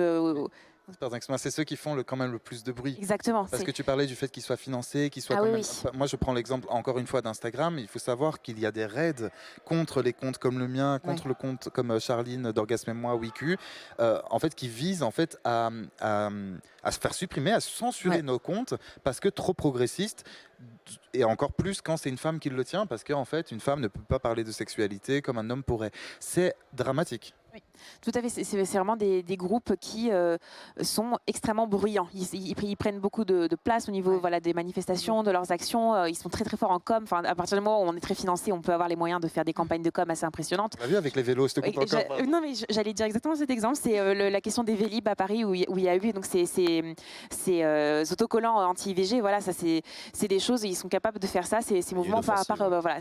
C'est ceux qui font quand même le plus de bruit. Exactement. Parce que tu parlais du fait qu'ils soient financés, qu'ils soient Moi, je prends l'exemple encore une fois d'Instagram. Il faut savoir qu'il y a des raids contre les comptes comme le mien, contre le compte comme Charline d'Orgasme et moi, WICU, en fait, qui visent en fait à se faire supprimer, à censurer nos comptes parce que trop progressistes. Et encore plus quand c'est une femme qui le tient, parce qu'en fait, une femme ne peut pas parler de sexualité comme un homme pourrait. C'est dramatique. Oui, tout à fait. C'est vraiment des groupes qui sont extrêmement bruyants. Ils prennent beaucoup de place au niveau des manifestations, de leurs actions. Ils sont très très forts en com. À partir du moment où on est très financé, on peut avoir les moyens de faire des campagnes de com assez impressionnantes. On l'a vu avec les vélos, je te coupe encore. Non, mais j'allais dire exactement cet exemple. C'est la question des Vélib à Paris où il y a eu donc ces autocollants anti-IVG. Voilà, ça c'est des choses. Ils sont capables de faire ça. Ces mouvements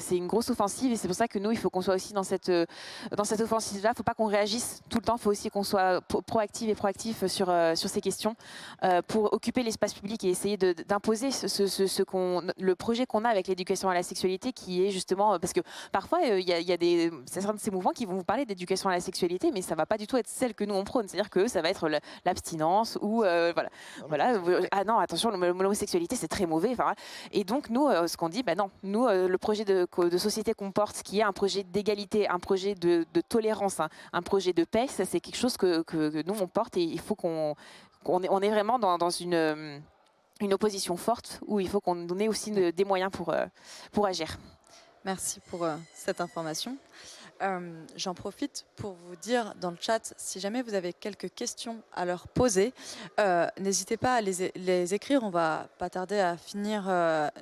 c'est une grosse offensive et c'est pour ça que nous, il faut qu'on soit aussi dans cette offensive-là. Il ne faut pas qu'on réagisse tout le temps. Il faut aussi qu'on soit proactif sur ces questions pour occuper l'espace public et essayer d'imposer le projet qu'on a avec l'éducation à la sexualité, qui est justement parce que parfois il y a certains de ces mouvements qui vont vous parler d'éducation à la sexualité, mais ça va pas du tout être celle que nous on prône. C'est-à-dire que ça va être l'abstinence ou ah non, attention, l'homosexualité c'est très mauvais. Et donc nous, ce qu'on dit, non, nous le projet de société qu'on porte, qui est un projet d'égalité, un projet de tolérance, un projet de paix, ça c'est quelque chose que nous on porte et il faut qu'on est vraiment dans une une opposition forte où il faut qu'on nous donne aussi des moyens pour agir. Merci pour cette information. J'en profite pour vous dire dans le chat, si jamais vous avez quelques questions à leur poser, n'hésitez pas à les écrire. On va pas tarder à finir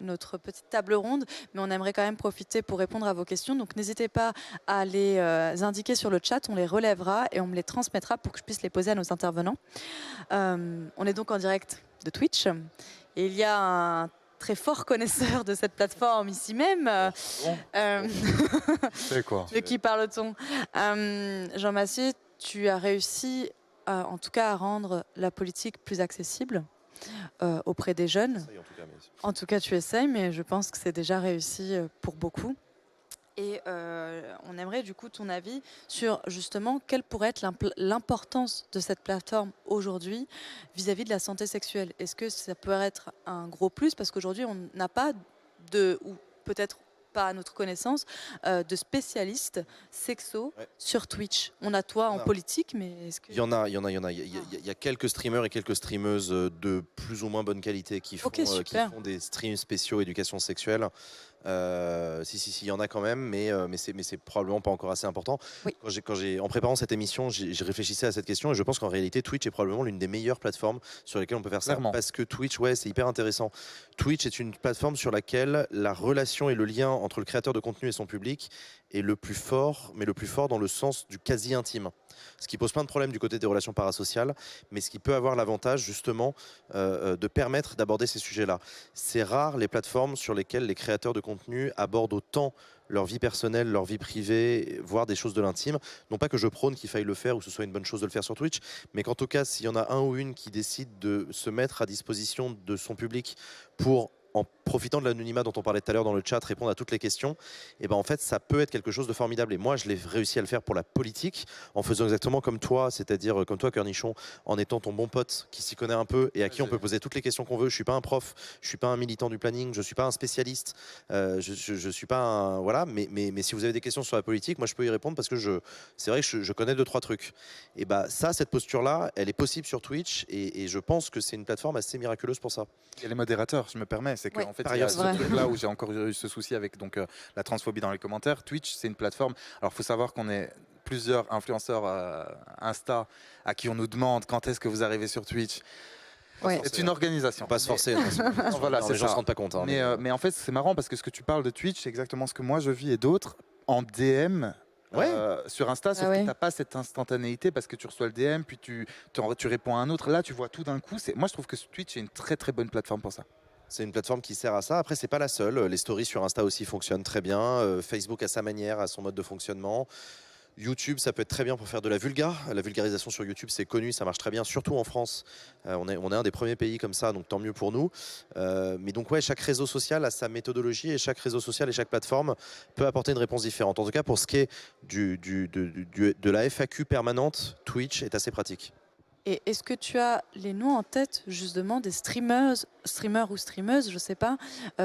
notre petite table ronde, mais on aimerait quand même profiter pour répondre à vos questions. Donc n'hésitez pas à les indiquer sur le chat, on les relèvera et on me les transmettra pour que je puisse les poser à nos intervenants. On est donc en direct de Twitch et il y a un très fort connaisseur de cette plateforme ici même. C'est quoi? De qui parle-t-on? Jean Massier, tu as réussi en tout cas à rendre la politique plus accessible auprès des jeunes. En tout cas, tu essayes, mais je pense que c'est déjà réussi pour beaucoup. Et on aimerait du coup ton avis sur justement quelle pourrait être l'importance de cette plateforme aujourd'hui vis-à-vis de la santé sexuelle. Est-ce que ça peut être un gros plus parce qu'aujourd'hui on n'a pas ou peut-être pas à notre connaissance, de spécialistes sexo sur Twitch. On a toi en politique, mais est-ce que... Il y en a. Il y a quelques streamers et quelques streameuses de plus ou moins bonne qualité qui font des streams spéciaux éducation sexuelle. Si, il y en a quand même, mais c'est probablement pas encore assez important. Oui. En préparant cette émission, j'ai réfléchissais à cette question et je pense qu'en réalité, Twitch est probablement l'une des meilleures plateformes sur lesquelles on peut faire ça. Clairement. Parce que Twitch, c'est hyper intéressant. Twitch est une plateforme sur laquelle la relation et le lien entre le créateur de contenu et son public est le plus fort, mais le plus fort dans le sens du quasi-intime. Ce qui pose plein de problèmes du côté des relations parasociales, mais ce qui peut avoir l'avantage justement de permettre d'aborder ces sujets-là. C'est rare les plateformes sur lesquelles les créateurs de contenu abordent autant leur vie personnelle, leur vie privée, voire des choses de l'intime. Non pas que je prône qu'il faille le faire ou que ce soit une bonne chose de le faire sur Twitch, mais qu'en tout cas, s'il y en a un ou une qui décide de se mettre à disposition de son public pour, en profitant de l'anonymat dont on parlait tout à l'heure dans le chat, répondre à toutes les questions, et ben en fait ça peut être quelque chose de formidable. Et moi je l'ai réussi à le faire pour la politique en faisant exactement comme toi, c'est-à-dire comme toi Cornichon, en étant ton bon pote qui s'y connaît un peu et à qui on peut poser toutes les questions qu'on veut. Je suis pas un prof, je suis pas un militant du planning, je suis pas un spécialiste, je suis pas un voilà, mais si vous avez des questions sur la politique, moi je peux y répondre parce que c'est vrai que je connais 2-3 trucs. Et bah cette posture là, elle est possible sur Twitch et je pense que c'est une plateforme assez miraculeuse pour ça. Il y a les modérateurs, je me permets, c'est qu'en fait, il y a ce truc-là où j'ai encore eu ce souci avec la transphobie dans les commentaires. Twitch, c'est une plateforme. Alors, il faut savoir qu'on est plusieurs influenceurs Insta à qui on nous demande quand est-ce que vous arrivez sur Twitch. Ouais. C'est une organisation. Faut pas se forcer. Voilà, les gens ne se rendent pas compte. Hein, mais en fait, c'est marrant parce que ce que tu parles de Twitch, c'est exactement ce que moi je vis et d'autres en DM. Sur Insta, sauf que tu n'as pas cette instantanéité parce que tu reçois le DM, puis tu réponds à un autre. Là, tu vois tout d'un coup. Moi, je trouve que Twitch est une très très bonne plateforme pour ça. C'est une plateforme qui sert à ça. Après, c'est pas la seule. Les stories sur Insta aussi fonctionnent très bien. Facebook a sa manière, a son mode de fonctionnement. YouTube, ça peut être très bien pour faire de la La vulgarisation sur YouTube, c'est connu, ça marche très bien, surtout en France. On est un des premiers pays comme ça, donc tant mieux pour nous. Mais donc chaque réseau social a sa méthodologie et chaque réseau social et chaque plateforme peut apporter une réponse différente. En tout cas, pour ce qui est de la FAQ permanente, Twitch est assez pratique. Et est-ce que tu as les noms en tête justement des streamers ou streameuses, je ne sais pas,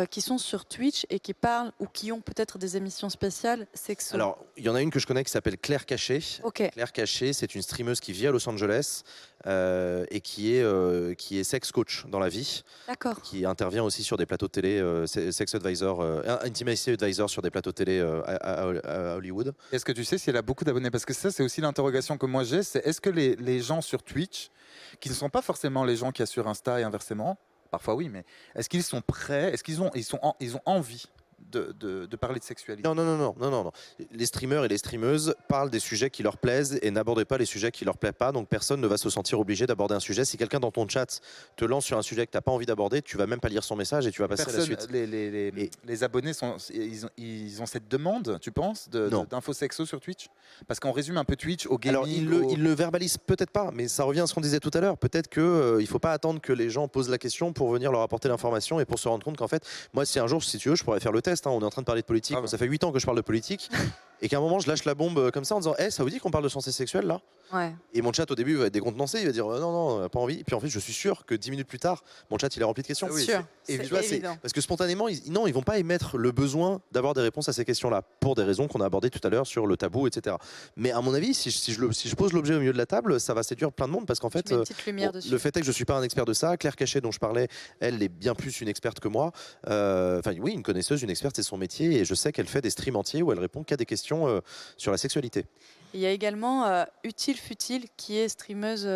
qui sont sur Twitch et qui parlent ou qui ont peut-être des émissions spéciales sexuelles? Alors, il y en a une que je connais qui s'appelle Claire Caché. Okay. Claire Caché, c'est une streameuse qui vit à Los Angeles et qui est sex coach dans la vie. D'accord. Qui intervient aussi sur des plateaux de télé, sex advisor, intimacy advisor sur des plateaux de télé à Hollywood. Est-ce que tu sais si elle a beaucoup d'abonnés? Parce que ça, c'est aussi l'interrogation que moi j'ai, c'est est-ce que les gens sur Twitch, qui ne sont pas forcément les gens qu'il y a sur Insta et inversement, parfois oui, mais est-ce qu'ils sont prêts, est-ce qu'ils ont envie de parler de sexualité? Non. Les streamers et les streameuses parlent des sujets qui leur plaisent et n'abordent pas les sujets qui leur plaisent pas. Donc personne ne va se sentir obligé d'aborder un sujet. Si quelqu'un dans ton chat te lance sur un sujet que tu n'as pas envie d'aborder, tu vas même pas lire son message et tu vas passer à la suite. Les abonnés, ils ont cette demande, tu penses, d'infos sexo sur Twitch? Parce qu'on résume un peu Twitch au gaming. Alors ils le verbalisent peut-être pas, mais ça revient à ce qu'on disait tout à l'heure. Peut-être qu'il ne faut pas attendre que les gens posent la question pour venir leur apporter l'information et pour se rendre compte qu'en fait, moi si un jour, si tu veux, je pourrais faire le test. On est en train de parler de politique. Moi, ça fait 8 ans que je parle de politique. et qu'à un moment je lâche la bombe comme ça en disant ça vous dit qu'on parle de santé sexuelle là? Ouais. Et mon chat au début va être décontenancé, il va dire non, pas envie. Et puis en fait, je suis sûr que 10 minutes plus tard, mon chat il est rempli de questions. Sûr. Et C'est tu vois, évident. parce que spontanément, ils vont pas émettre le besoin d'avoir des réponses à ces questions-là, pour des raisons qu'on a abordées tout à l'heure sur le tabou, etc. Mais à mon avis, si je pose l'objet au milieu de la table, ça va séduire plein de monde parce qu'en fait, une petite lumière dessus. le fait est que je suis pas un expert de ça. Claire Cachet, dont je parlais, elle est bien plus une experte que moi. Enfin, oui, une connaisseuse, une experte, c'est son métier, et je sais qu'elle fait des streams entiers où elle répond qu'à des questions sur la sexualité. Il y a également Utile Futile qui est streameuse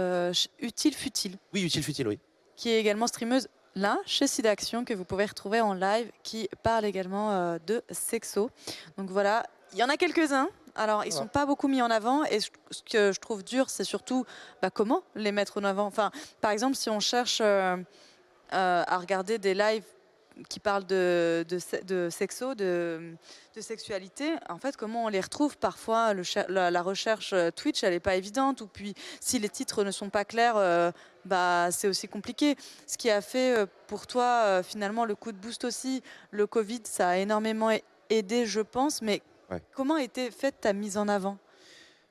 Utile Futile. Oui, Utile Futile, oui. Qui est également streameuse là chez Sidaction que vous pouvez retrouver en live, qui parle également de sexo. Donc voilà, il y en a quelques-uns. Alors ils sont pas beaucoup mis en avant, et ce que je trouve dur, c'est surtout comment les mettre en avant. Enfin, par exemple, si on cherche à regarder des lives qui parlent de sexo, de sexualité, en fait, comment on les retrouve parfois, la recherche Twitch, elle n'est pas évidente, ou puis si les titres ne sont pas clairs, c'est aussi compliqué. Ce qui a fait pour toi, finalement, le coup de boost aussi, le Covid, ça a énormément aidé, je pense, mais comment a été faite ta mise en avant ?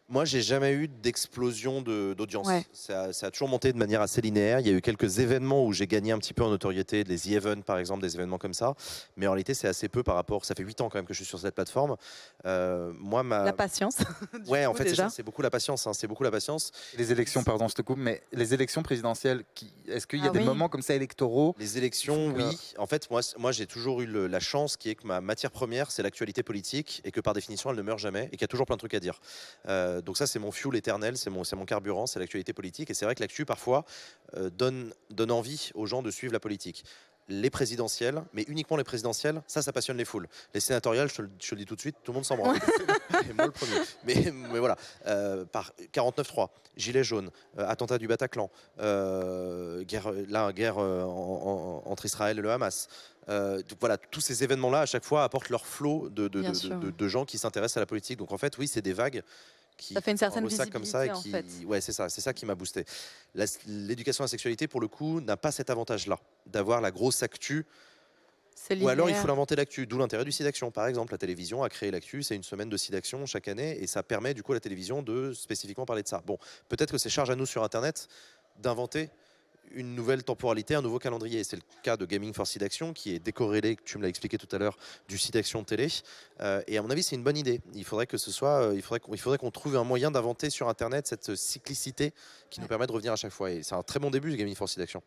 Moi, j'ai jamais eu d'explosion d'audience. Ouais. Ça a toujours monté de manière assez linéaire. Il y a eu quelques événements où j'ai gagné un petit peu en notoriété, les The Event par exemple, des événements comme ça. Mais en réalité, c'est assez peu par rapport. Ça fait 8 ans quand même que je suis sur cette plateforme. La patience. Ouais, en fait, c'est beaucoup la patience. C'est beaucoup la patience. Les élections, pardon, je te coupe, mais les élections présidentielles, est-ce qu'il y a des moments comme ça électoraux? Les élections, oui. En fait, moi j'ai toujours eu la chance qui est que ma matière première, c'est l'actualité politique, et que par définition, elle ne meurt jamais, et qu'il y a toujours plein de trucs à dire. Donc ça, c'est mon fuel éternel, c'est mon carburant, c'est l'actualité politique. Et c'est vrai que l'actu, parfois, donne envie aux gens de suivre la politique. Les présidentielles, mais uniquement les présidentielles, ça passionne les foules. Les sénatoriales, je te le dis tout de suite, tout le monde s'en branle. Et moi le premier. Mais voilà, par 49.3, Gilets jaunes, attentat du Bataclan, guerre entre Israël et le Hamas. Donc voilà, tous ces événements-là, à chaque fois, apportent leur flot de gens qui s'intéressent à la politique. Donc en fait, oui, c'est des vagues. Ça fait une certaine visibilité, comme ça, en fait. Ouais, c'est ça qui m'a boosté. L'éducation à la sexualité, pour le coup, n'a pas cet avantage-là, d'avoir la grosse actu. Ou alors, il faut l'inventer l'actu, d'où l'intérêt du Sidaction. Par exemple, la télévision a créé l'actu, c'est une semaine de Sidaction chaque année, et ça permet du coup à la télévision de spécifiquement parler de ça. Bon, peut-être que c'est charge à nous sur Internet d'inventer une nouvelle temporalité, un nouveau calendrier. C'est le cas de Gaming for Sidaction qui est décorrélé, tu me l'as expliqué tout à l'heure, du Sidaction télé. Et à mon avis, c'est une bonne idée. Il faudrait qu'on trouve un moyen d'inventer sur Internet cette cyclicité qui nous permet de revenir à chaque fois. Et c'est un très bon début, Gaming for Sidaction.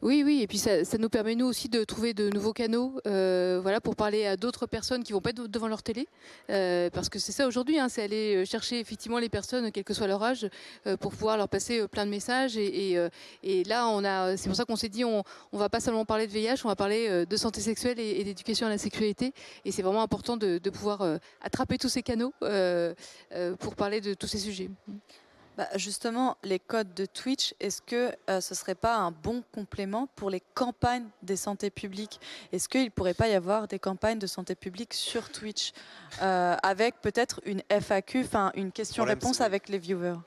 Oui, et puis ça nous permet nous aussi de trouver de nouveaux canaux, pour parler à d'autres personnes qui vont pas être devant leur télé, parce que c'est ça aujourd'hui, c'est aller chercher effectivement les personnes, quel que soit leur âge, pour pouvoir leur passer plein de messages. Et là, c'est pour ça qu'on s'est dit, on va pas seulement parler de VIH, on va parler de santé sexuelle et d'éducation à la sexualité. Et c'est vraiment important de pouvoir attraper tous ces canaux pour parler de tous ces sujets. Justement, les codes de Twitch, est-ce que ce ne serait pas un bon complément pour les campagnes des santé publique? Est-ce qu'il ne pourrait pas y avoir des campagnes de santé publique sur Twitch avec peut-être une FAQ, une question-réponse avec les viewers?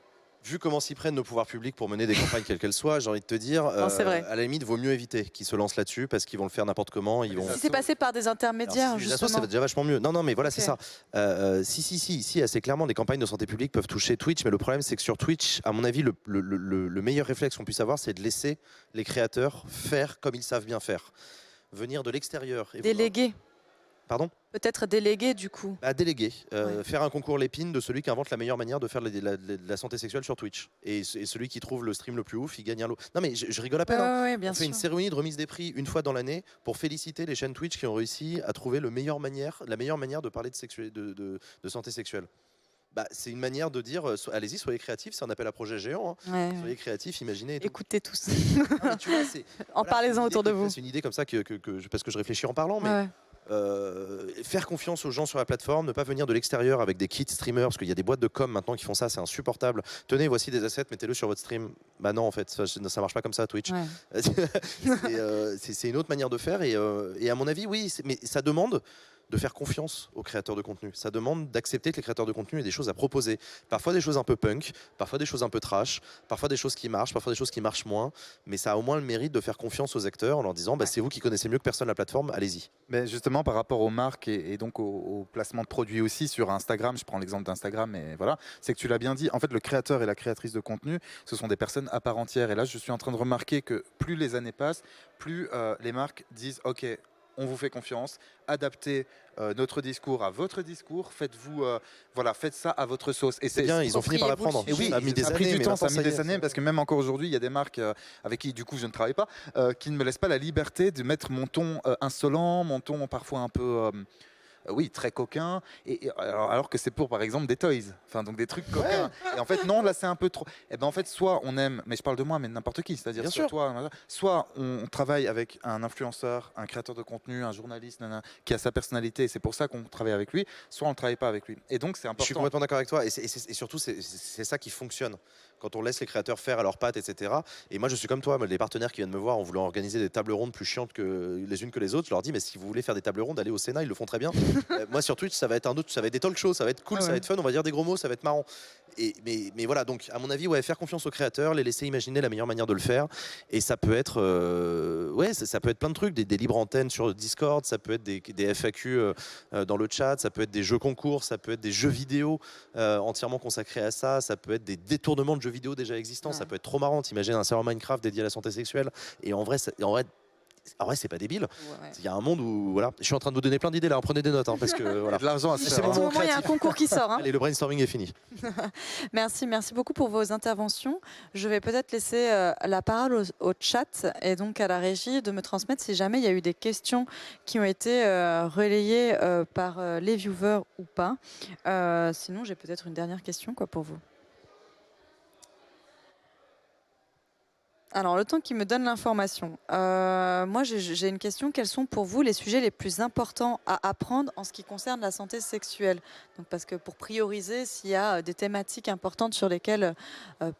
Vu comment s'y prennent nos pouvoirs publics pour mener des campagnes quelles qu'elles soient, j'ai envie de te dire, à la limite, vaut mieux éviter qu'ils se lancent là-dessus parce qu'ils vont le faire n'importe comment. Si c'est passé par des intermédiaires, justement. Ça va déjà vachement mieux. Non, mais voilà, c'est ça. Si, assez clairement, des campagnes de santé publique peuvent toucher Twitch, mais le problème, c'est que sur Twitch, à mon avis, le meilleur réflexe qu'on puisse avoir, c'est de laisser les créateurs faire comme ils savent bien faire. Venir de l'extérieur. Déléguer. Pardon ? Peut-être déléguer du coup. Déléguer. Faire un concours Lépine de celui qui invente la meilleure manière de faire la santé sexuelle sur Twitch. Et celui qui trouve le stream le plus ouf, il gagne un lot. Non mais je rigole à peine. Bien On fait une cérémonie de remise des prix une fois dans l'année pour féliciter les chaînes Twitch qui ont réussi à trouver la meilleure manière de parler de santé sexuelle. C'est une manière de dire, allez-y, soyez créatifs, c'est un appel à projet géant. Soyez créatifs, imaginez. Écoutez tous. Tu vois, en parlez-en autour de vous. C'est une idée comme ça parce que je réfléchis en parlant, mais... faire confiance aux gens sur la plateforme, ne pas venir de l'extérieur avec des kits streamers, parce qu'il y a des boîtes de com maintenant qui font ça, c'est insupportable. Tenez, voici des assets, mettez-le sur votre stream. Non, en fait, ça marche pas comme ça, Twitch. C'est une autre manière de faire, et à mon avis, oui, mais ça demande de faire confiance aux créateurs de contenu. Ça demande d'accepter que les créateurs de contenu aient des choses à proposer. Parfois des choses un peu punk, parfois des choses un peu trash, parfois des choses qui marchent, parfois des choses qui marchent moins. Mais ça a au moins le mérite de faire confiance aux acteurs en leur disant c'est vous qui connaissez mieux que personne la plateforme, allez-y. Mais justement, par rapport aux marques et donc au placement de produits aussi sur Instagram, je prends l'exemple d'Instagram, et voilà, c'est que tu l'as bien dit, en fait, le créateur et la créatrice de contenu, ce sont des personnes à part entière. Et là, je suis en train de remarquer que plus les années passent, plus les marques disent « Ok, on vous fait confiance, adaptez notre discours à votre discours, faites-vous, faites ça à votre sauce. » Et c'est bien, ils ont fini par l'apprendre. Et oui, ça a mis des ça a pris années, du temps, ça a mis des est. années, parce que même encore aujourd'hui, il y a des marques avec qui, du coup, je ne travaille pas, qui ne me laissent pas la liberté de mettre mon ton insolent, mon ton parfois un peu... oui, très coquin, alors que c'est pour, par exemple, des toys, enfin, donc des trucs coquins. Et en fait, non, là, c'est un peu trop. Et ben, en fait, soit on aime, mais je parle de moi, mais n'importe qui, c'est-à-dire Bien sur sûr. toi, soit on travaille avec un influenceur, un créateur de contenu, un journaliste, qui a sa personnalité, et c'est pour ça qu'on travaille avec lui, soit on ne travaille pas avec lui. Et donc, c'est important. Je suis complètement d'accord avec toi, et surtout, c'est ça qui fonctionne. Quand on laisse les créateurs faire à leurs pattes, etc. Et moi, je suis comme toi, les partenaires qui viennent me voir en voulant organiser des tables rondes plus chiantes que les unes que les autres, je leur dis, mais si vous voulez faire des tables rondes, allez au Sénat, ils le font très bien. Moi, sur Twitch, ça va être ça va être des talk shows, ça va être cool, ça va être fun, on va dire des gros mots, ça va être marrant. Mais voilà, donc à mon avis, faire confiance aux créateurs, les laisser imaginer la meilleure manière de le faire. Et ça peut être, ça peut être plein de trucs, des libres antennes sur Discord, ça peut être des FAQ dans le chat, ça peut être des jeux concours, ça peut être des jeux vidéo entièrement consacrés à ça, ça peut être des détournements de jeux vidéo déjà existants, ça peut être trop marrant. T'imagines un serveur Minecraft dédié à la santé sexuelle, et en vrai, c'est pas débile. Il y a un monde où je suis en train de vous donner plein d'idées là, prenez des notes parce que voilà. De l'argent à se faire. En ce moment, il y a un concours qui sort. Allez, le brainstorming est fini. Merci beaucoup pour vos interventions. Je vais peut-être laisser la parole au chat et donc à la régie de me transmettre si jamais il y a eu des questions qui ont été relayées par les viewers ou pas. Sinon, j'ai peut-être une dernière question pour vous. Alors, le temps qui me donne l'information. Moi, j'ai une question. Quels sont pour vous les sujets les plus importants à apprendre en ce qui concerne la santé sexuelle? Donc, parce que pour prioriser, s'il y a des thématiques importantes sur lesquelles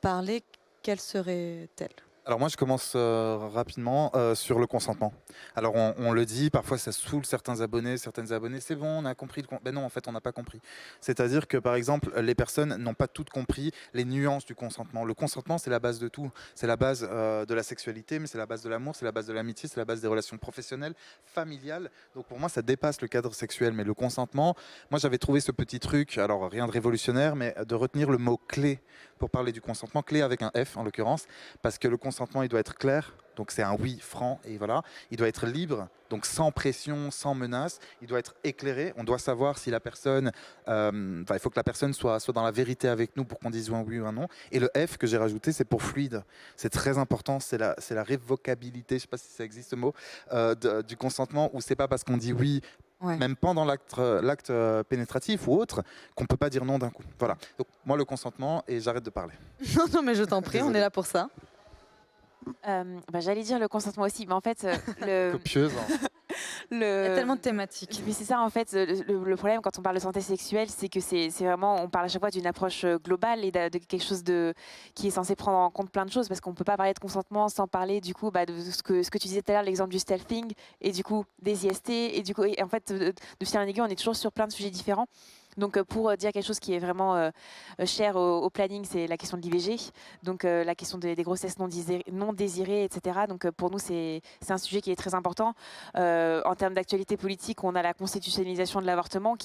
parler, quelles seraient-elles? Alors moi, je commence rapidement sur le consentement. Alors on le dit, parfois ça saoule certains abonnés, certaines abonnées. C'est bon, on a compris. Ben non, en fait, on n'a pas compris. C'est-à-dire que par exemple, les personnes n'ont pas toutes compris les nuances du consentement. Le consentement, c'est la base de tout. C'est la base de la sexualité, mais c'est la base de l'amour, c'est la base de l'amitié, c'est la base des relations professionnelles, familiales. Donc pour moi, ça dépasse le cadre sexuel. Mais le consentement, moi j'avais trouvé ce petit truc, alors rien de révolutionnaire, mais de retenir le mot clé pour parler du consentement, clé avec un F en l'occurrence, parce que le consentement, il doit être clair, donc c'est un oui franc, et voilà. Il doit être libre, donc sans pression, sans menace. Il doit être éclairé, on doit savoir si la personne, il faut que la personne soit dans la vérité avec nous pour qu'on dise un oui ou un non. Et le F que j'ai rajouté, c'est pour fluide. C'est très important, c'est la révocabilité, je ne sais pas si ça existe ce mot, du consentement, où c'est pas parce qu'on dit oui, même pendant l'acte pénétratif ou autre, qu'on ne peut pas dire non d'un coup. Voilà. Donc moi, le consentement, et j'arrête de parler. Non, mais je t'en prie, on est là pour ça. J'allais dire le consentement aussi, mais en fait... Copieuse. Il y a tellement de thématiques. Mais c'est ça, en fait, le problème quand on parle de santé sexuelle, c'est que c'est vraiment, on parle à chaque fois d'une approche globale et de quelque chose qui est censé prendre en compte plein de choses, parce qu'on ne peut pas parler de consentement sans parler du coup de ce que tu disais tout à l'heure, l'exemple du stealthing, et du coup des IST, et du coup, en fait, de fil en aiguille, on est toujours sur plein de sujets différents. Donc pour dire quelque chose qui est vraiment cher au planning, c'est la question de l'IVG, donc la question des grossesses non désirées, etc. Donc pour nous, c'est un sujet qui est très important. En termes d'actualité politique, on a la constitutionnalisation de l'avortement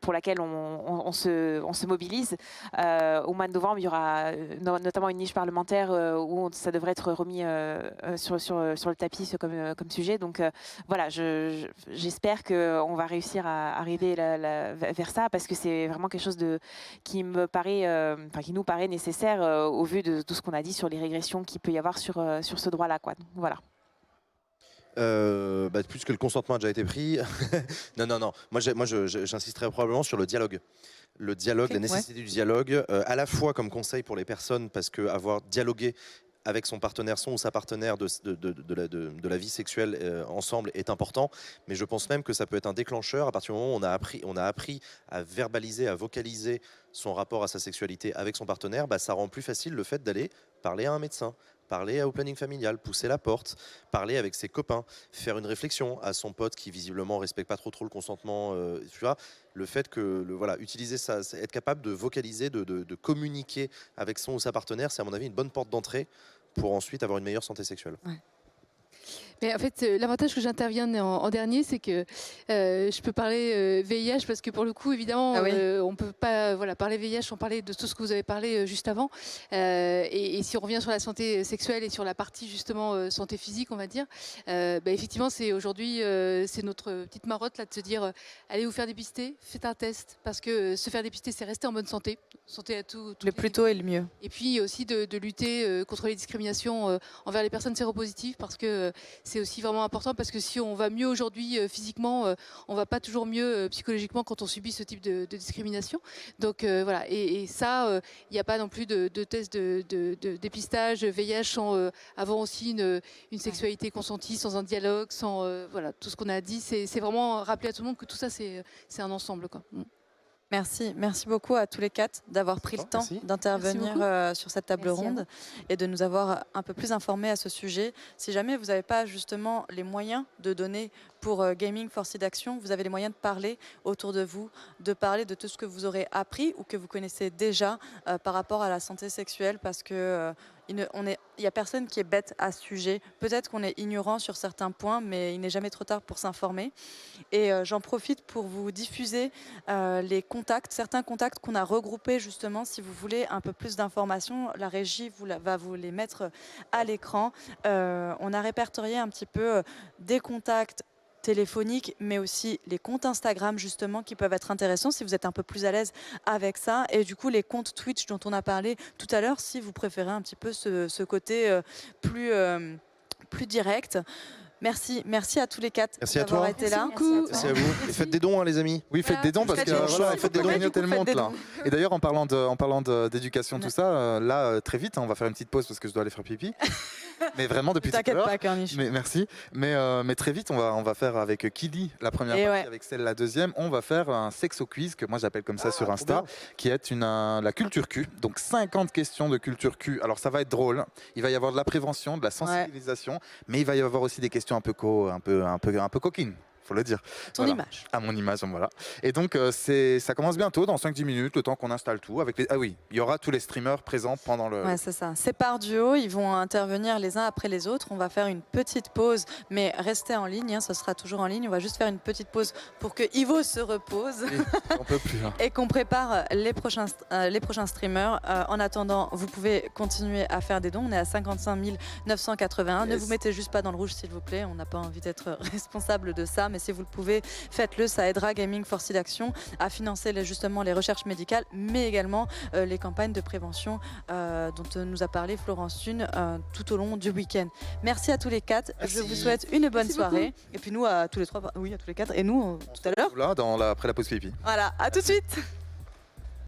pour laquelle on se mobilise. Au mois de novembre, il y aura notamment une niche parlementaire où ça devrait être remis sur le tapis comme sujet. Donc voilà, j'espère qu'on va réussir à arriver vers ça, parce que c'est vraiment quelque chose qui nous paraît nécessaire au vu de tout ce qu'on a dit sur les régressions qu'il peut y avoir sur ce droit-là. Voilà. Puisque le consentement a déjà été pris, non. Moi, j'insisterai probablement sur le dialogue. Le dialogue, la nécessité du dialogue, à la fois comme conseil pour les personnes, parce que avoir dialogué avec son partenaire, son ou sa partenaire de la vie sexuelle ensemble est important, mais je pense même que ça peut être un déclencheur à partir du moment où on a appris à verbaliser, à vocaliser son rapport à sa sexualité avec son partenaire, ça rend plus facile le fait d'aller parler à un médecin, parler au planning familial, pousser la porte, parler avec ses copains, faire une réflexion à son pote qui visiblement respecte pas trop le consentement. Tu vois, le fait que utiliser ça, être capable de vocaliser, de communiquer avec son ou sa partenaire, c'est à mon avis une bonne porte d'entrée pour ensuite avoir une meilleure santé sexuelle. Ouais. Mais en fait, l'avantage que j'intervienne en dernier, c'est que je peux parler VIH parce que pour le coup, évidemment, on ne peut pas parler VIH sans parler de tout ce que vous avez parlé juste avant. Et si on revient sur la santé sexuelle et sur la partie justement santé physique, on va dire, effectivement, c'est aujourd'hui, c'est notre petite marotte là de se dire, allez vous faire dépister, faites un test, parce que se faire dépister, c'est rester en bonne santé. Santé à tout. Le plus tôt est le mieux. Et puis aussi de lutter contre les discriminations envers les personnes séropositives, parce que c'est aussi vraiment important, parce que si on va mieux aujourd'hui physiquement, on va pas toujours mieux psychologiquement quand on subit ce type de discrimination. Donc voilà, et ça, il n'y a pas non plus de test de dépistage VIH sans avant aussi une sexualité consentie, sans un dialogue, sans tout ce qu'on a dit. C'est vraiment rappeler à tout le monde que tout ça, c'est un ensemble, quoi. Merci beaucoup à tous les 4 d'avoir pris le temps d'intervenir sur cette table ronde et de nous avoir un peu plus informés à ce sujet. Si jamais vous n'avez pas justement les moyens de donner pour Gaming for SIDAction, vous avez les moyens de parler autour de vous, de parler de tout ce que vous aurez appris ou que vous connaissez déjà par rapport à la santé sexuelle, parce que il n'y a personne qui est bête à ce sujet. Peut-être qu'on est ignorant sur certains points, mais il n'est jamais trop tard pour s'informer. Et j'en profite pour vous diffuser certains contacts qu'on a regroupés justement. Si vous voulez un peu plus d'informations, la régie va vous les mettre à l'écran. On a répertorié un petit peu des contacts téléphoniques, mais aussi les comptes Instagram justement qui peuvent être intéressants si vous êtes un peu plus à l'aise avec ça, et du coup les comptes Twitch dont on a parlé tout à l'heure si vous préférez un petit peu ce côté plus direct. Merci à tous les 4 d'avoir été là. Merci à vous. Et faites des dons, les amis. Oui, faites des dons parce que faites des dons, communauté monte là. Et d'ailleurs, en parlant d'éducation, tout ça, là très vite, on va faire une petite pause parce que je dois aller faire pipi. Mais vraiment depuis tout à l'heure. T'inquiète pas, Corniche. Mais merci. Mais très vite, on va faire avec Kili la première partie, avec celle la deuxième. On va faire un sexo quiz que moi j'appelle comme ça sur Insta, qui est la culture Q. Donc 50 questions de culture Q. Alors ça va être drôle. Il va y avoir de la prévention, de la sensibilisation, mais il va y avoir aussi des questions un peu coquines. Faut le dire. Ton image. À mon image, voilà. Et donc, ça commence bientôt, dans 5-10 minutes, le temps qu'on installe tout. Ah oui, il y aura tous les streamers présents pendant le... Ouais, c'est ça. C'est par duo, ils vont intervenir les uns après les autres. On va faire une petite pause, mais restez en ligne, ce sera toujours en ligne. On va juste faire une petite pause pour que Ivo se repose. Oui, on peut plus. Et qu'on prépare les prochains streamers. En attendant, vous pouvez continuer à faire des dons. On est à 55 981. Ne vous mettez juste pas dans le rouge, s'il vous plaît. On n'a pas envie d'être responsable de ça. Mais si vous le pouvez, faites-le. Ça aidera Gaming for SIDAction à financer justement les recherches médicales, mais également les campagnes de prévention dont nous a parlé Florence Thune tout au long du week-end. Merci à tous les 4. Merci. Je vous souhaite une bonne soirée. Et puis nous, à tous les 3, à tous les 4. Et nous, tout à l'heure. Là, après la pause pipi. Voilà, à tout de suite.